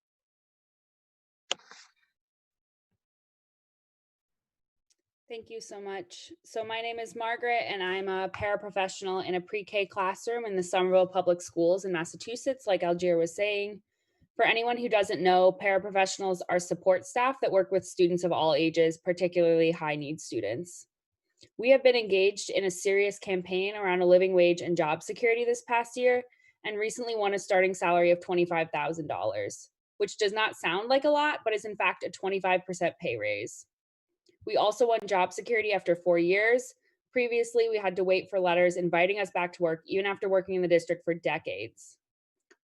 Thank you so much. So my name is Margaret, and I'm a paraprofessional in a pre-K classroom in the Somerville Public Schools in Massachusetts, like Algier was saying. For anyone who doesn't know, paraprofessionals are support staff that work with students of all ages, particularly high-need students. We have been engaged in a serious campaign around a living wage and job security this past year, and recently won a starting salary of $25,000, which does not sound like a lot, but is in fact a 25% pay raise. We also won job security after 4 years. Previously, we had to wait for letters inviting us back to work, even after working in the district for decades.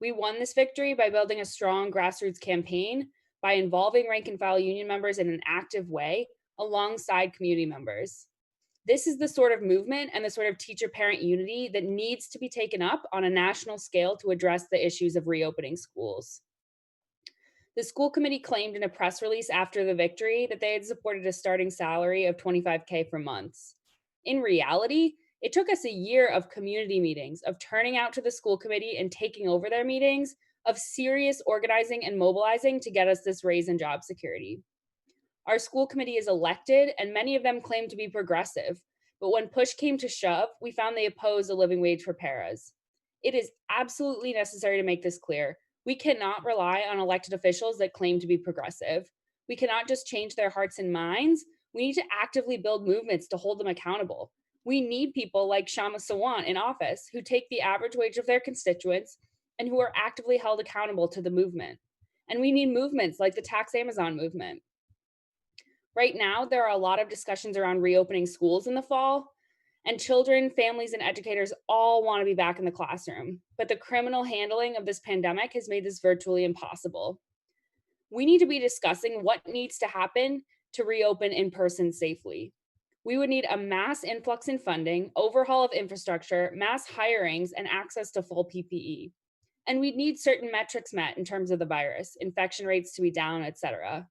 We won this victory by building a strong grassroots campaign, by involving rank and file union members in an active way, alongside community members. This is the sort of movement and the sort of teacher-parent unity that needs to be taken up on a national scale to address the issues of reopening schools. The school committee claimed in a press release after the victory that they had supported a starting salary of $25K for months. In reality, it took us a year of community meetings, of turning out to the school committee and taking over their meetings, of serious organizing and mobilizing to get us this raise in job security. Our school committee is elected, and many of them claim to be progressive, but when push came to shove, we found they oppose a living wage for paras. It is absolutely necessary to make this clear. We cannot rely on elected officials that claim to be progressive. We cannot just change their hearts and minds. We need to actively build movements to hold them accountable. We need people like Swan in office who take the average wage of their constituents and who are actively held accountable to the movement. And we need movements like the Tax Amazon movement. Right now, there are a lot of discussions around reopening schools in the fall, and children, families, and educators all want to be back in the classroom. But the criminal handling of this pandemic has made this virtually impossible. We need to be discussing what needs to happen to reopen in person safely. We would need a mass influx in funding, overhaul of infrastructure, mass hirings, and access to full PPE. And we'd need certain metrics met in terms of the virus, infection rates to be down, etc.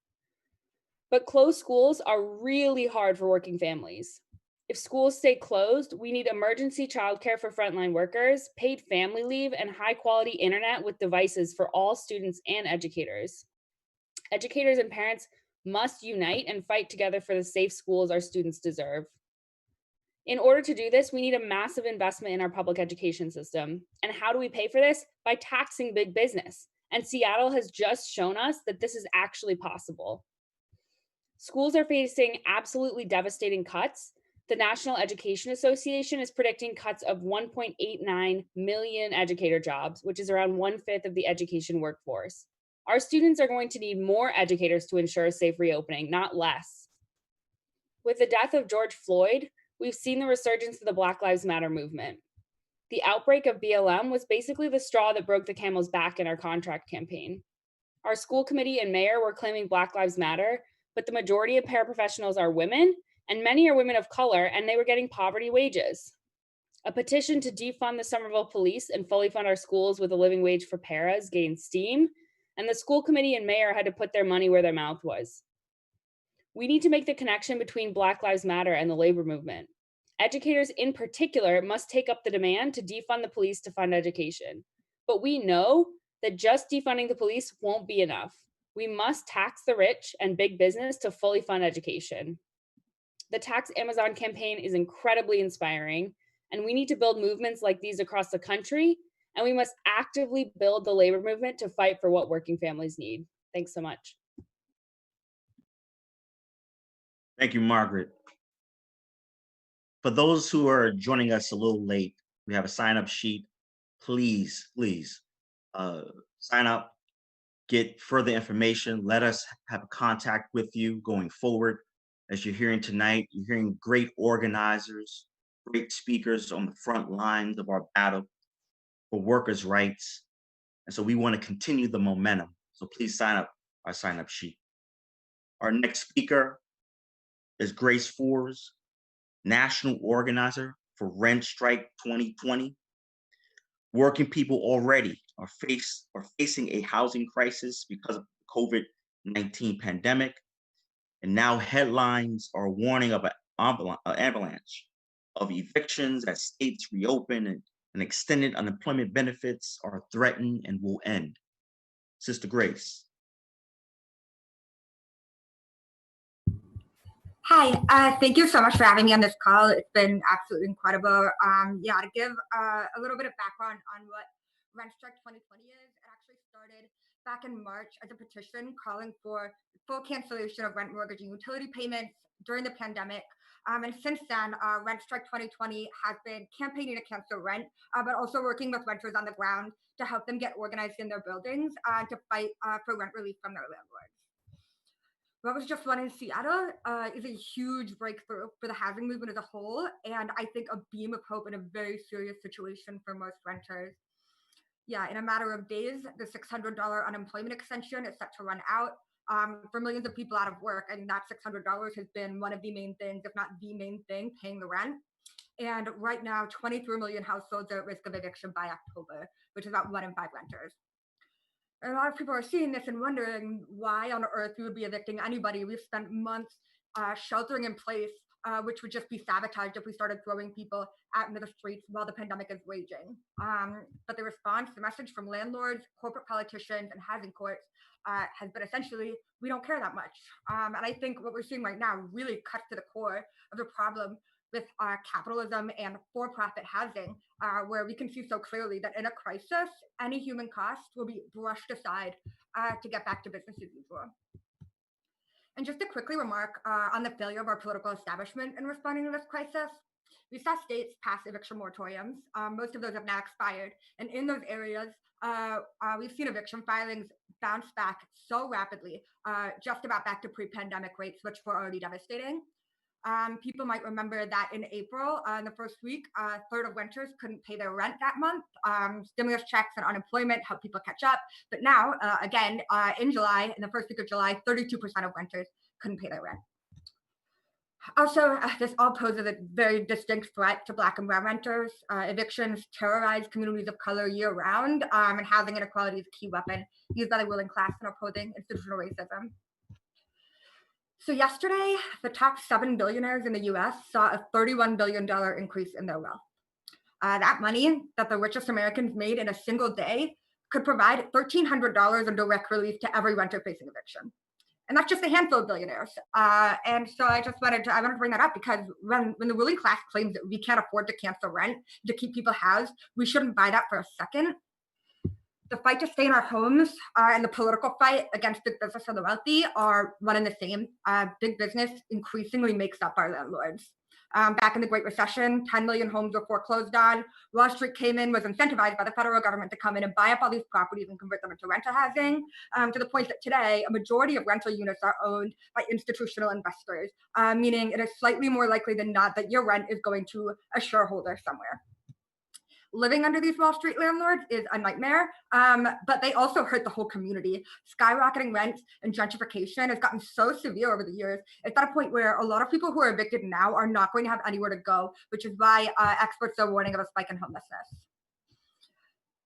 But closed schools are really hard for working families. If schools stay closed, we need emergency childcare for frontline workers, paid family leave, and high-quality internet with devices for all students and educators. Educators and parents must unite and fight together for the safe schools our students deserve. In order to do this, we need a massive investment in our public education system. And how do we pay for this? By taxing big business. And Seattle has just shown us that this is actually possible. Schools are facing absolutely devastating cuts. The National Education Association is predicting cuts of 1.89 million educator jobs, which is around 1/5 of the education workforce. Our students are going to need more educators to ensure a safe reopening, not less. With the death of George Floyd, we've seen the resurgence of the Black Lives Matter movement. The outbreak of BLM was basically the straw that broke the camel's back in our contract campaign. Our school committee and mayor were claiming Black Lives Matter, but the majority of paraprofessionals are women, and many are women of color, and they were getting poverty wages. A petition to defund the Somerville police and fully fund our schools with a living wage for paras gained steam, and the school committee and mayor had to put their money where their mouth was. We need to make the connection between Black Lives Matter and the labor movement. Educators in particular must take up the demand to defund the police to fund education. But we know that just defunding the police won't be enough. We must tax the rich and big business to fully fund education. The Tax Amazon campaign is incredibly inspiring, and we need to build movements like these across the country, and we must actively build the labor movement to fight for what working families need. Thanks so much. Thank you, Margaret. For those who are joining us a little late, we have a sign-up sheet. Please sign up, get further information. Let us have contact with you going forward. As you're hearing tonight, you're hearing great organizers great speakers on the front lines of our battle for workers' rights. And so we want to continue the momentum. So please sign up our sign-up sheet. Our next speaker is Grace Forbes, national organizer for Rent Strike 2020. Working people already are facing a housing crisis because of the COVID-19 pandemic. And now headlines are warning of an avalanche of evictions as states reopen and extended unemployment benefits are threatened and will end. Sister Grace. Hi, thank you so much for having me on this call. It's been absolutely incredible. To give a little bit of background on what Rent Strike 2020 is, it actually started back in March as a petition calling for full cancellation of rent, mortgage, and utility payments during the pandemic. And since then, Rent Strike 2020 has been campaigning to cancel rent, but also working with renters on the ground to help them get organized in their buildings to fight for rent relief from their landlords. What was just won in Seattle is a huge breakthrough for the housing movement as a whole, and I think a beam of hope in a very serious situation for most renters. Yeah, in a matter of days, the $600 unemployment extension is set to run out. For millions of people out of work, I mean, that $600 has been one of the main things, if not the main thing, paying the rent. And right now, 23 million households are at risk of eviction by October, which is about 1 in 5 renters. And a lot of people are seeing this and wondering why on earth we would be evicting anybody. We've spent months sheltering in place, which would just be sabotaged if we started throwing people out into the streets while the pandemic is raging. But the response, the message from landlords, corporate politicians, and housing courts has been essentially, we don't care that much. And I think what we're seeing right now really cuts to the core of the problem with capitalism and for-profit housing, where we can see so clearly that in a crisis, any human cost will be brushed aside to get back to business as usual. And just to quickly remark on the failure of our political establishment in responding to this crisis, we saw states pass eviction moratoriums. Most of those have now expired. And in those areas, we've seen eviction filings bounce back so rapidly, just about back to pre-pandemic rates, which were already devastating. People might remember that in April, in the first week, a third of renters couldn't pay their rent that month. Stimulus checks and unemployment helped people catch up. But now, again, in July, in the first week of July, 32% of renters couldn't pay their rent. Also, this all poses a very distinct threat to Black and Brown renters. Evictions terrorize communities of color year round, and housing inequality is a key weapon used by the ruling class in opposing institutional racism. So yesterday, the top 7 billionaires in the US saw a $31 billion increase in their wealth. That money that the richest Americans made in a single day could provide $1,300 in direct relief to every renter facing eviction. And that's just a handful of billionaires. And so I wanted to bring that up because when the ruling class claims that we can't afford to cancel rent to keep people housed, we shouldn't buy that for a second. The fight to stay in our homes and the political fight against big business and the wealthy are one and the same. Big business increasingly makes up our landlords. Back in the Great Recession, 10 million homes were foreclosed on. Wall Street came in, was incentivized by the federal government to come in and buy up all these properties and convert them into rental housing, to the point that today, a majority of rental units are owned by institutional investors, meaning it is slightly more likely than not that your rent is going to a shareholder somewhere. Living under these Wall Street landlords is a nightmare, but they also hurt the whole community. Skyrocketing rents and gentrification has gotten so severe over the years. It's at a point where a lot of people who are evicted now are not going to have anywhere to go, which is why experts are warning of a spike in homelessness.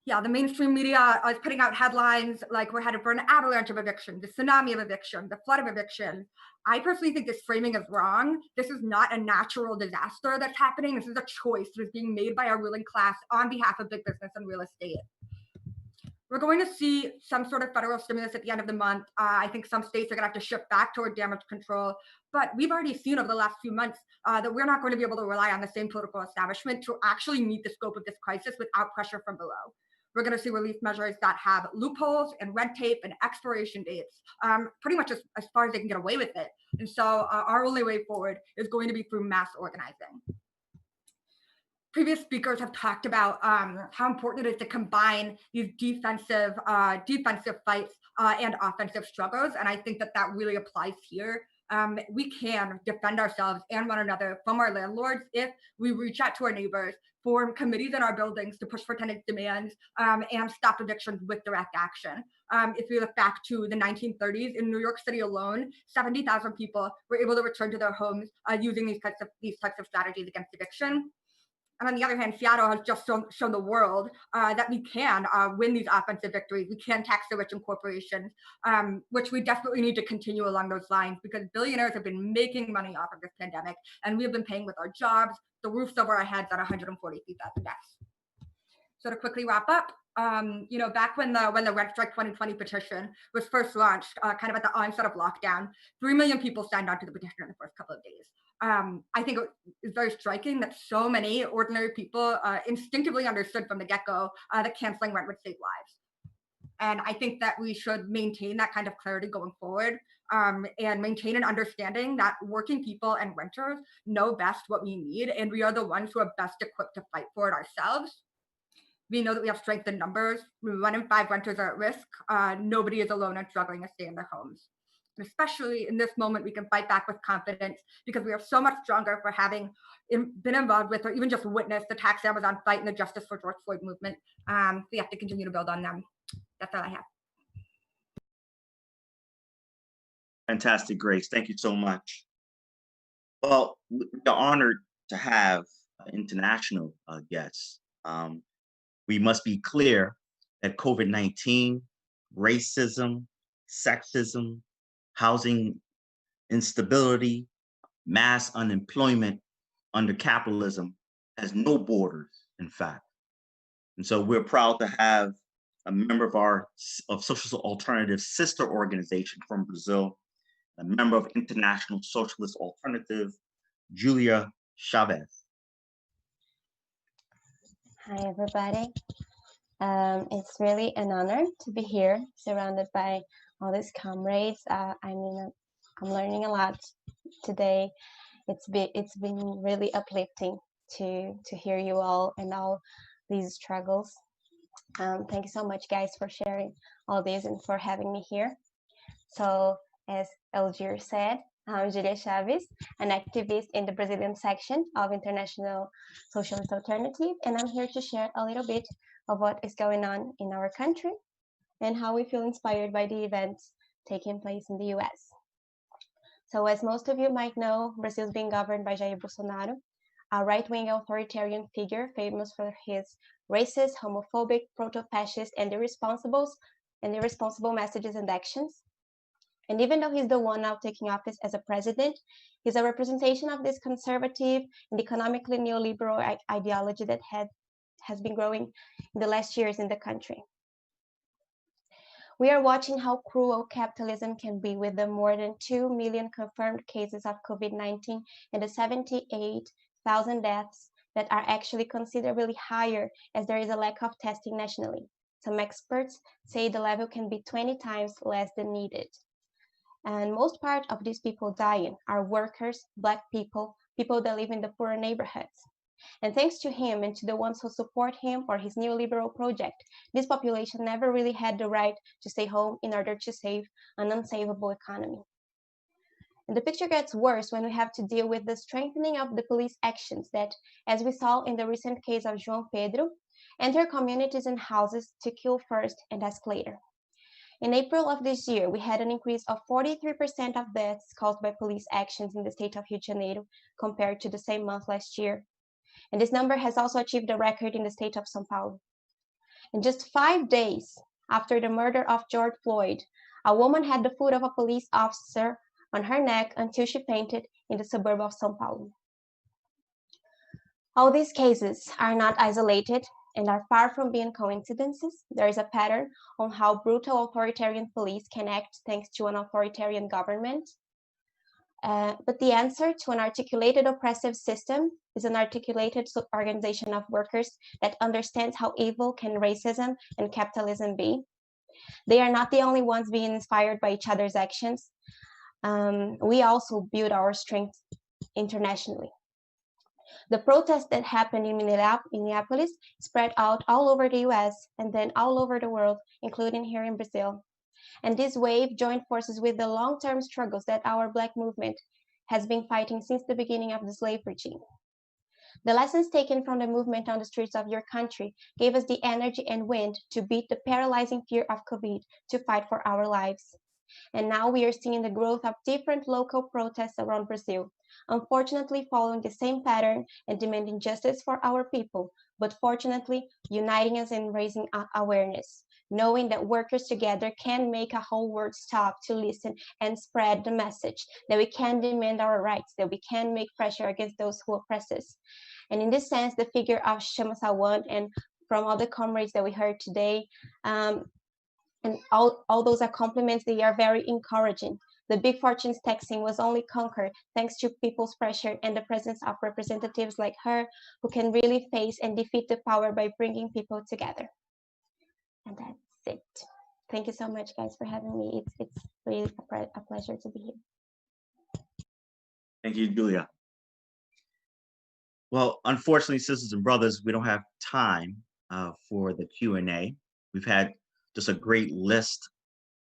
Yeah, the mainstream media is putting out headlines like we're headed for an avalanche of eviction, the tsunami of eviction, the flood of eviction. I personally think this framing is wrong. This is not a natural disaster that's happening. This is a choice that is being made by our ruling class on behalf of big business and real estate. We're going to see some sort of federal stimulus at the end of the month. I think some states are going to have to shift back toward damage control. But we've already seen over the last few months that we're not going to be able to rely on the same political establishment to actually meet the scope of this crisis without pressure from below. We're going to see relief measures that have loopholes and red tape and expiration dates, pretty much as far as they can get away with it. And so our only way forward is going to be through mass organizing. previous speakers have talked about how important it is to combine these defensive fights and offensive struggles, and I think that really applies here. We can defend ourselves and one another from our landlords if we reach out to our neighbors, form committees in our buildings to push for tenant demands, and stop evictions with direct action. If we look back to the 1930s, in New York City alone, 70,000 people were able to return to their homes using these types of strategies against eviction. And on the other hand, Seattle has just shown the world that we can win these offensive victories. We can tax the rich and corporations, which we definitely need to continue along those lines, because billionaires have been making money off of this pandemic, and we have been paying with our jobs, the roofs over our heads at 143,000 deaths. So to quickly wrap up, back when the Rent Strike 2020 petition was first launched, kind of at the onset of lockdown, 3 million people signed on to the petition in the first couple of days. I think it is very striking that so many ordinary people instinctively understood from the get-go that canceling rent would save lives. And I think that we should maintain that kind of clarity going forward, and maintain an understanding that working people and renters know best what we need, and we are the ones who are best equipped to fight for it ourselves. We know that we have strength in numbers. 1 in 5 renters are at risk. Nobody is alone and struggling to stay in their homes. And especially in this moment, we can fight back with confidence, because we are so much stronger for having been involved with or even just witnessed the Tax Amazon fight and the Justice for George Floyd movement. We have to continue to build on them. That's all I have. Fantastic, Grace. Thank you so much. Well, we're honored to have international guests. We must be clear that COVID-19, racism, sexism, housing instability, mass unemployment under capitalism has no borders, in fact. And so we're proud to have a member of Social Alternative sister organization from Brazil, a member of International Socialist Alternative, Julia Chavez. Hi, everybody. It's really an honor to be here, surrounded by all these comrades. I'm learning a lot today. It's been really uplifting to hear you all and all these struggles. Thank you so much, guys, for sharing all this and for having me here. So, as Elgir said, I'm Julia Chavez, an activist in the Brazilian section of International Socialist Alternative, and I'm here to share a little bit of what is going on in our country and how we feel inspired by the events taking place in the US. So as most of you might know, Brazil is being governed by Jair Bolsonaro, a right-wing authoritarian figure famous for his racist, homophobic, proto-fascist, and irresponsible messages and actions. And even though he's the one now taking office as a president, he's a representation of this conservative and economically neoliberal ideology that has been growing in the last years in the country. We are watching how cruel capitalism can be, with the more than 2 million confirmed cases of COVID-19 and the 78,000 deaths that are actually considerably higher, as there is a lack of testing nationally. Some experts say the level can be 20 times less than needed. And most part of these people dying are workers, Black people, people that live in the poorer neighborhoods. And thanks to him and to the ones who support him or his neoliberal project, this population never really had the right to stay home in order to save an unsavable economy. And the picture gets worse when we have to deal with the strengthening of the police actions that, as we saw in the recent case of João Pedro, enter communities and houses to kill first and ask later. In April of this year, we had an increase of 43% of deaths caused by police actions in the state of Rio de Janeiro compared to the same month last year. And this number has also achieved a record in the state of São Paulo. In just 5 days after the murder of George Floyd, a woman had the foot of a police officer on her neck until she fainted in the suburb of São Paulo. All these cases are not isolated and are far from being coincidences. There is a pattern on how brutal authoritarian police can act thanks to an authoritarian government. But the answer to an articulated oppressive system is an articulated organization of workers that understands how evil can racism and capitalism be. They are not the only ones being inspired by each other's actions. We also build our strength internationally. The protests that happened in Minneapolis spread out all over the US and then all over the world, including here in Brazil. And this wave joined forces with the long-term struggles that our Black movement has been fighting since the beginning of the slave regime. The lessons taken from the movement on the streets of your country gave us the energy and wind to beat the paralyzing fear of COVID to fight for our lives. And now we are seeing the growth of different local protests around Brazil, unfortunately following the same pattern and demanding justice for our people, but fortunately uniting us and raising awareness, knowing that workers together can make a whole world stop to listen and spread the message, that we can demand our rights, that we can make pressure against those who oppress us. And in this sense, the figure of Chama Sawan and from other comrades that we heard today, and all those accomplishments, they are very encouraging. The big fortunes taxing was only conquered thanks to people's pressure and the presence of representatives like her who can really face and defeat the power by bringing people together. And that's it. Thank you so much, guys, for having me. It's really a pleasure to be here. Thank you, Julia. Well, unfortunately, sisters and brothers, we don't have time for the Q&A. We've had just a great list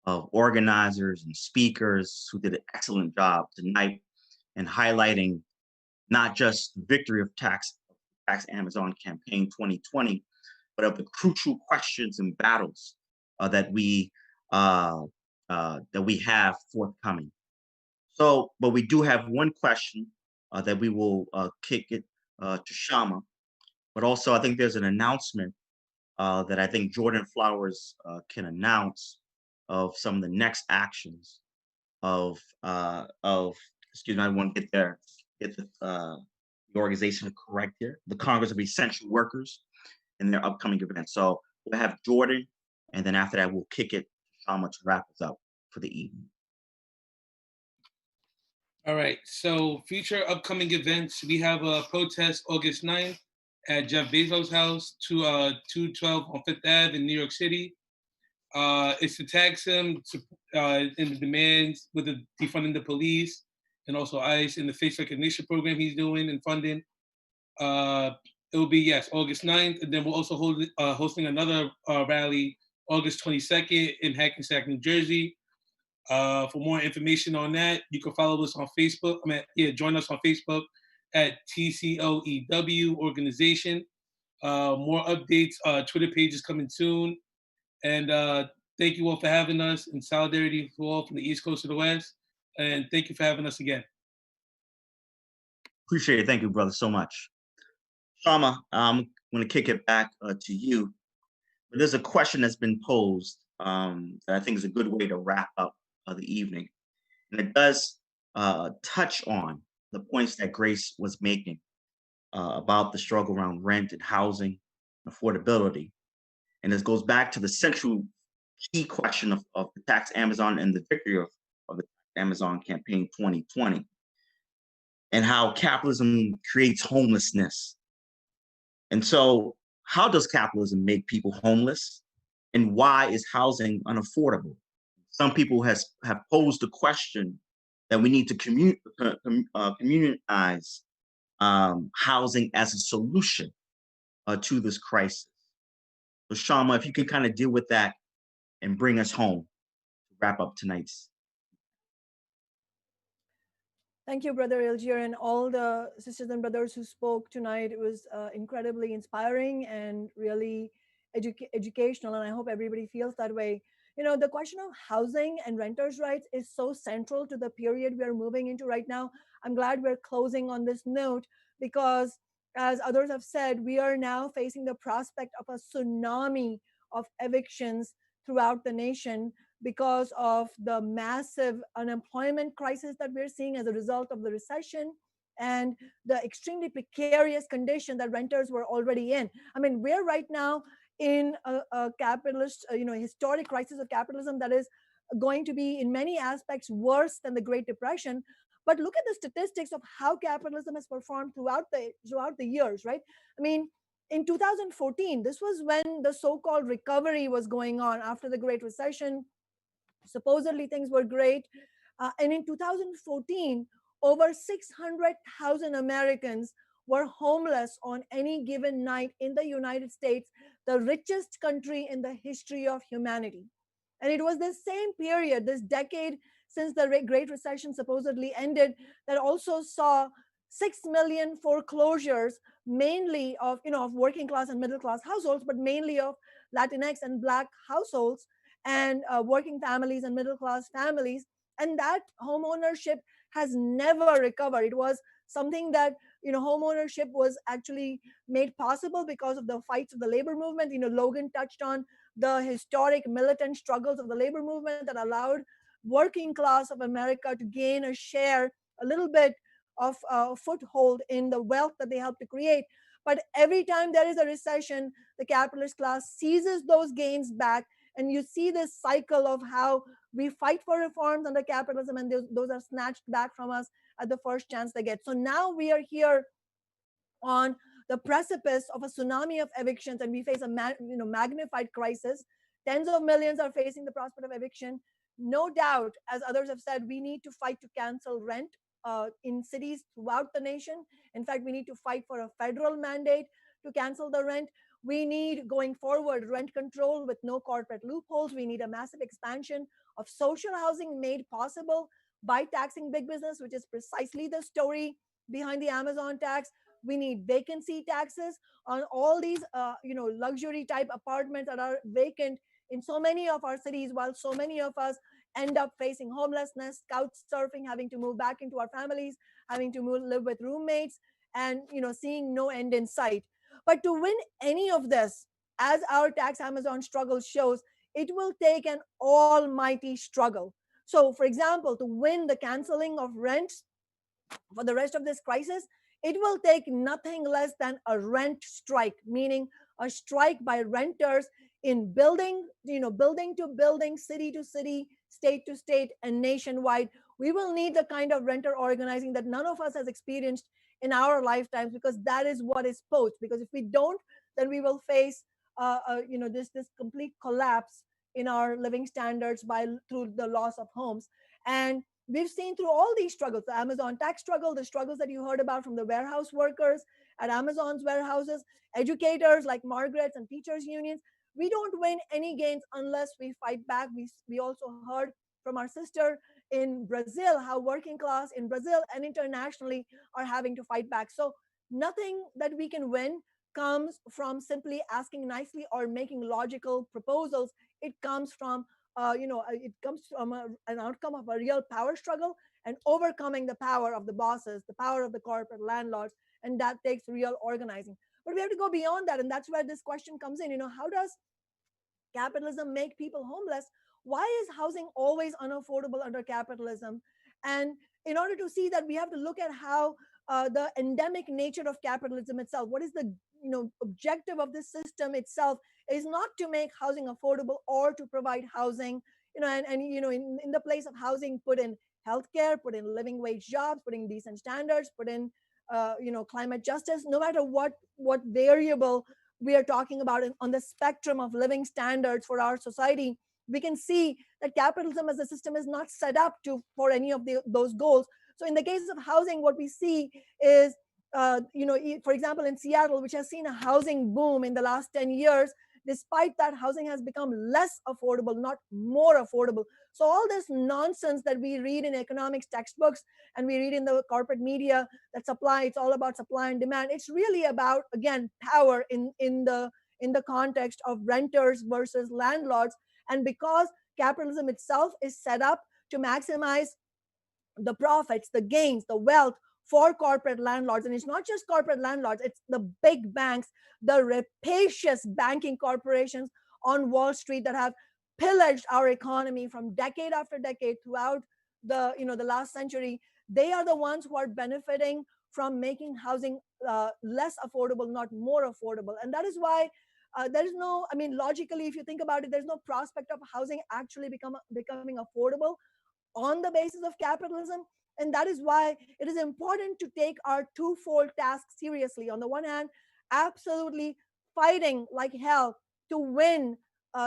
of organizers and speakers who did an excellent job tonight in highlighting not just the victory of Tax Amazon Campaign 2020, but of the crucial questions and battles that we have forthcoming. So, but we do have one question that we will kick it to Shama, but also I think there's an announcement that I think Jordan Flowers can announce of some of the next actions of excuse me, I want to get the organization correct here, the Congress of Essential Workers and their upcoming events. So we'll have Jordan, and then after that, we'll kick it to Shama to wrap us up for the evening. All right, so future upcoming events, we have a protest August 9th at Jeff Bezos' house, 212 on Fifth Ave in New York City. It's to tax him in the demands with the defunding the police and also ICE in the face recognition program he's doing and funding. It will be, yes, August 9th. And then we're also hosting another rally August 22nd in Hackensack, New Jersey. For more information on that, you can follow us on Facebook. Join us on Facebook at TCOEW Organization. More updates, Twitter pages coming soon. And thank you all for having us, in solidarity for all from the East Coast to the West. And thank you for having us again. Appreciate it. Thank you, brother, so much. Shama, I'm going to kick it back to you. But there's a question that's been posed that I think is a good way to wrap up the evening. And it does touch on the points that Grace was making about the struggle around rent and housing, affordability. And this goes back to the central key question of the Tax Amazon and the victory of the Amazon Campaign 2020, and how capitalism creates homelessness. And so how does capitalism make people homeless? And why is housing unaffordable? Some people have posed the question that we need to communitize housing as a solution to this crisis. So Shama, if you can kind of deal with that and bring us home to wrap up tonight's. Thank you, Brother Elgier, and all the sisters and brothers who spoke tonight. It was incredibly inspiring and really educational, and I hope everybody feels that way. You know, the question of housing and renters' rights is so central to the period we are moving into right now. I'm glad we're closing on this note because, as others have said, we are now facing the prospect of a tsunami of evictions throughout the nation because of the massive unemployment crisis that we're seeing as a result of the recession and the extremely precarious condition that renters were already in. I mean, we're right now in a capitalist, historic crisis of capitalism that is going to be in many aspects worse than the Great Depression. But look at the statistics of how capitalism has performed throughout the years, right? I mean, in 2014, this was when the so-called recovery was going on after the Great Recession. Supposedly things were great. And in 2014, over 600,000 Americans were homeless on any given night in the United States, the richest country in the history of humanity. And it was this same period, this decade since the Great Recession supposedly ended, that also saw 6 million foreclosures, mainly of, of working class and middle class households, but mainly of Latinx and Black households, and working families and middle class families. And that home ownership has never recovered. It was something that, home ownership was actually made possible because of the fights of the labor movement. Logan touched on the historic militant struggles of the labor movement that allowed working class of America to gain a share, a little bit of foothold in the wealth that they helped to create. But every time there is a recession, the capitalist class seizes those gains back, and you see this cycle of how we fight for reforms under capitalism, and those are snatched back from us at the first chance they get. So now we are here on the precipice of a tsunami of evictions, and we face a magnified crisis. Tens of millions are facing the prospect of eviction. No doubt, as others have said, we need to fight to cancel rent in cities throughout the nation. In fact, we need to fight for a federal mandate to cancel the rent. We need, going forward, rent control with no corporate loopholes. We need a massive expansion of social housing made possible by taxing big business, which is precisely the story behind the Amazon tax. We need vacancy taxes on all these luxury type apartments that are vacant in so many of our cities, while so many of us end up facing homelessness, couch surfing, having to move back into our families, having to live with roommates, and seeing no end in sight. But to win any of this, as our tax Amazon struggle shows, it will take an almighty struggle. So, for example, to win the canceling of rents for the rest of this crisis, it will take nothing less than a rent strike, meaning a strike by renters in building to building, city to city, state to state, and nationwide. We will need the kind of renter organizing that none of us has experienced in our lifetimes, because that is what is posed. Because if we don't, then we will face this complete collapse in our living standards through the loss of homes. And we've seen through all these struggles, the Amazon tax struggle, the struggles that you heard about from the warehouse workers at Amazon's warehouses, educators like Margaret's and teachers unions. We don't win any gains unless we fight back. We also heard from our sister in Brazil how working class in Brazil and internationally are having to fight back. So nothing that we can win comes from simply asking nicely or making logical proposals. It comes from an outcome of a real power struggle and overcoming the power of the bosses, the power of the corporate landlords, and that takes real organizing. But we have to go beyond that, and that's where this question comes in. How does capitalism make people homeless? Why is housing always unaffordable under capitalism? And in order to see that, we have to look at how the endemic nature of capitalism itself, what is the objective of this system itself, is not to make housing affordable or to provide housing, in the place of housing, put in healthcare, put in living wage jobs, put in decent standards, put in climate justice. No matter what variable we are talking about on the spectrum of living standards for our society, we can see that capitalism as a system is not set up for any of those goals. So in the case of housing, what we see is, for example, in Seattle, which has seen a housing boom in the last 10 years, despite that, housing has become less affordable, not more affordable. So all this nonsense that we read in economics textbooks and we read in the corporate media, that it's all about supply and demand. It's really about, again, power in the context of renters versus landlords. And because capitalism itself is set up to maximize the profits, the gains, the wealth for corporate landlords. And it's not just corporate landlords, it's the big banks, the rapacious banking corporations on Wall Street that have pillaged our economy from decade after decade throughout the last century. They are the ones who are benefiting from making housing less affordable, not more affordable. And that is why there is no, logically, if you think about it, there's no prospect of housing actually becoming affordable on the basis of capitalism. And that is why it is important to take our twofold task seriously. On the one hand, absolutely fighting like hell to win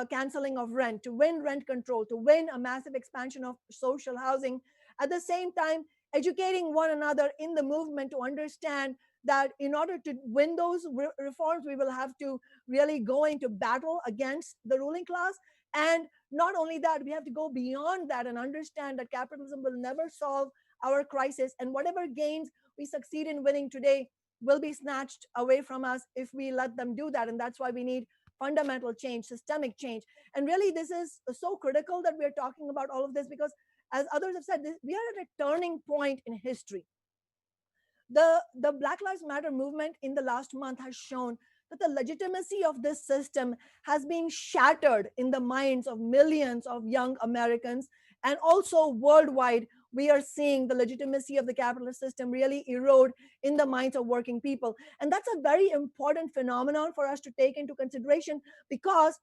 canceling of rent, to win rent control, to win a massive expansion of social housing. At the same time, educating one another in the movement to understand that in order to win those reforms, we will have to really go into battle against the ruling class. And not only that, we have to go beyond that and understand that capitalism will never solve our crisis, and whatever gains we succeed in winning today will be snatched away from us if we let them do that. And that's why we need fundamental change, systemic change. And really, this is so critical that we're talking about all of this, because as others have said, we are at a turning point in history. The Black Lives Matter movement in the last month has shown that the legitimacy of this system has been shattered in the minds of millions of young Americans. And also worldwide, we are seeing the legitimacy of the capitalist system really erode in the minds of working people. And that's a very important phenomenon for us to take into consideration, because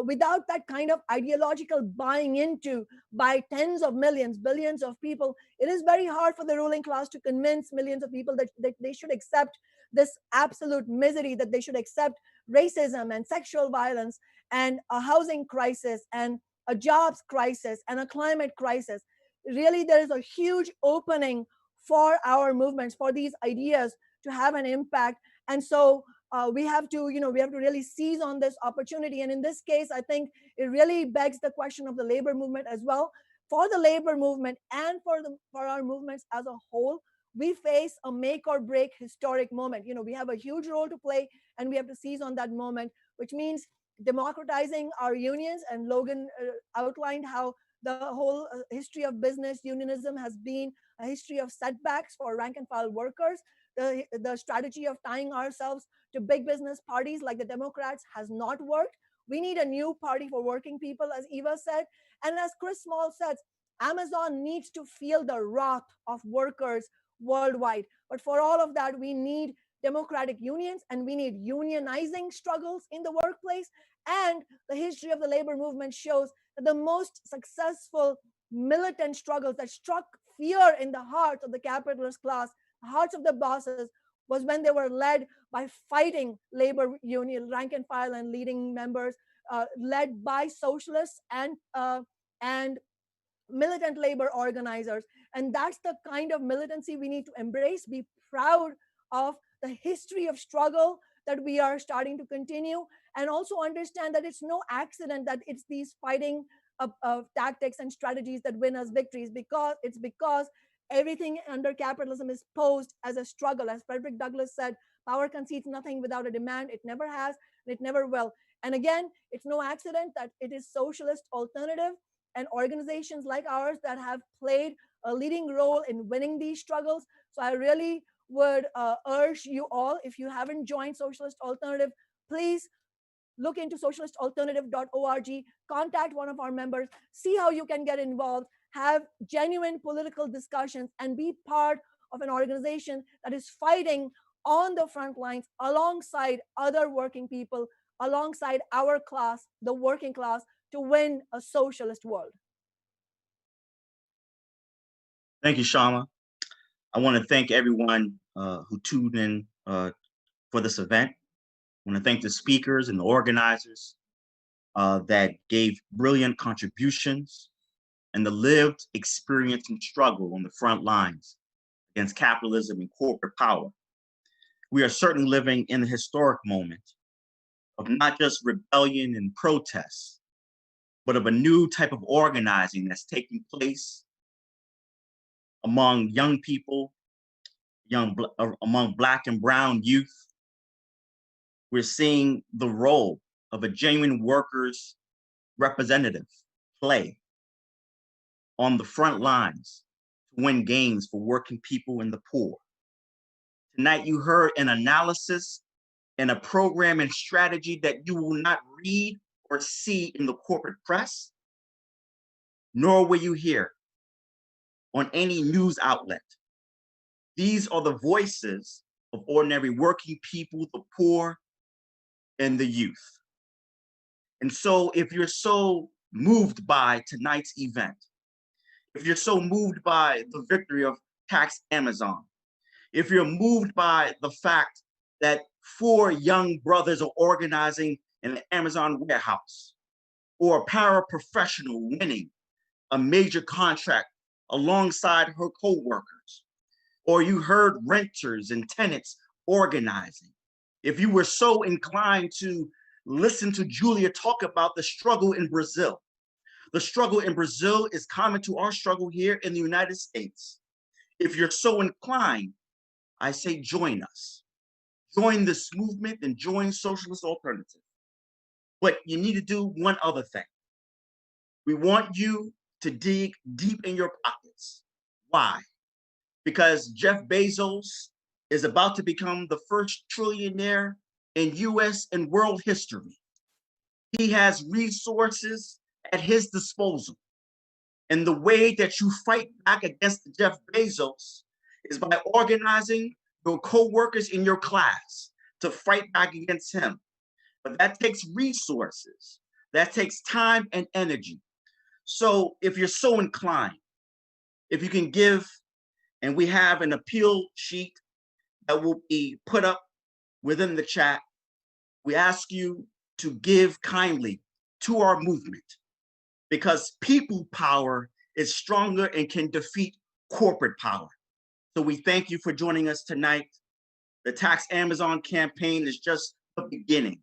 without that kind of ideological buying into by tens of millions, billions of people, it is very hard for the ruling class to convince millions of people that they should accept this absolute misery, that they should accept racism and sexual violence and a housing crisis and a jobs crisis and a climate crisis. Really, there is a huge opening for our movements, for these ideas to have an impact. And so we have to really seize on this opportunity. And in this case, I think it really begs the question of the labor movement as well. For the labor movement and for our movements as a whole, we face a make or break historic moment. We have a huge role to play, and we have to seize on that moment, which means democratizing our unions. And Logan outlined how the whole history of business unionism has been a history of setbacks for rank and file workers. The strategy of tying ourselves to big business parties like the Democrats has not worked. We need a new party for working people, as Eva said. And as Chris Small says, Amazon needs to feel the wrath of workers worldwide. But for all of that, we need democratic unions, and we need unionizing struggles in the workplace. And the history of the labor movement shows that the most successful militant struggles that struck fear in the hearts of the capitalist class, the hearts of the bosses, was when they were led by fighting labor union rank and file and leading members, led by socialists and militant labor organizers. And that's the kind of militancy we need to embrace, be proud of the history of struggle that we are starting to continue, and also understand that it's no accident that it's these fighting of tactics and strategies that win us victories, because everything under capitalism is posed as a struggle. As Frederick Douglass said, power concedes nothing without a demand. It never has, and it never will. And again, it's no accident that it is socialist alternative and organizations like ours that have played a leading role in winning these struggles. So I really would urge you all, if you haven't joined Socialist Alternative, please look into socialistalternative.org, contact one of our members, see how you can get involved, have genuine political discussions, and be part of an organization that is fighting on the front lines alongside other working people, alongside our class, the working class, to win a socialist world. Thank you, Shama. I want to thank everyone who tuned in for this event. I want to thank the speakers and the organizers that gave brilliant contributions and the lived experience and struggle on the front lines against capitalism and corporate power. We are certainly living in the historic moment of not just rebellion and protests, but of a new type of organizing that's taking place among young people, among Black and brown youth. We're seeing the role of a genuine workers' representative play on the front lines to win gains for working people and the poor. Tonight, you heard an analysis and a program and strategy that you will not read or see in the corporate press, nor will you hear on any news outlet. These are the voices of ordinary working people, the poor, and the youth. And so if you're so moved by tonight's event, if you're so moved by the victory of Tax Amazon, if you're moved by the fact that 4 young brothers are organizing in an Amazon warehouse, or a paraprofessional winning a major contract alongside her co-workers, or you heard renters and tenants organizing, if you were so inclined to listen to Julia talk about the struggle in Brazil, the struggle in Brazil is common to our struggle here in the United States. If you're so inclined, I say join us. Join this movement and join Socialist Alternative. But you need to do one other thing. We want you to dig deep in your pockets. Why? Because Jeff Bezos is about to become the first trillionaire in US and world history. He has resources at his disposal. And the way that you fight back against Jeff Bezos is by organizing your co-workers in your class to fight back against him. But that takes resources. That takes time and energy. So if you're so inclined, if you can give, and we have an appeal sheet that will be put up within the chat, we ask you to give kindly to our movement, because people power is stronger and can defeat corporate power. So we thank you for joining us tonight. The Tax Amazon campaign is just the beginning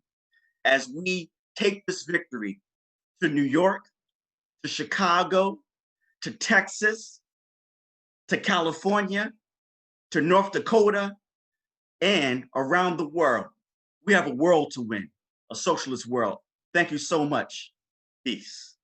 as we take this victory to New York, to Chicago, to Texas, to California, to North Dakota, and around the world. We have a world to win, a socialist world. Thank you so much. Peace.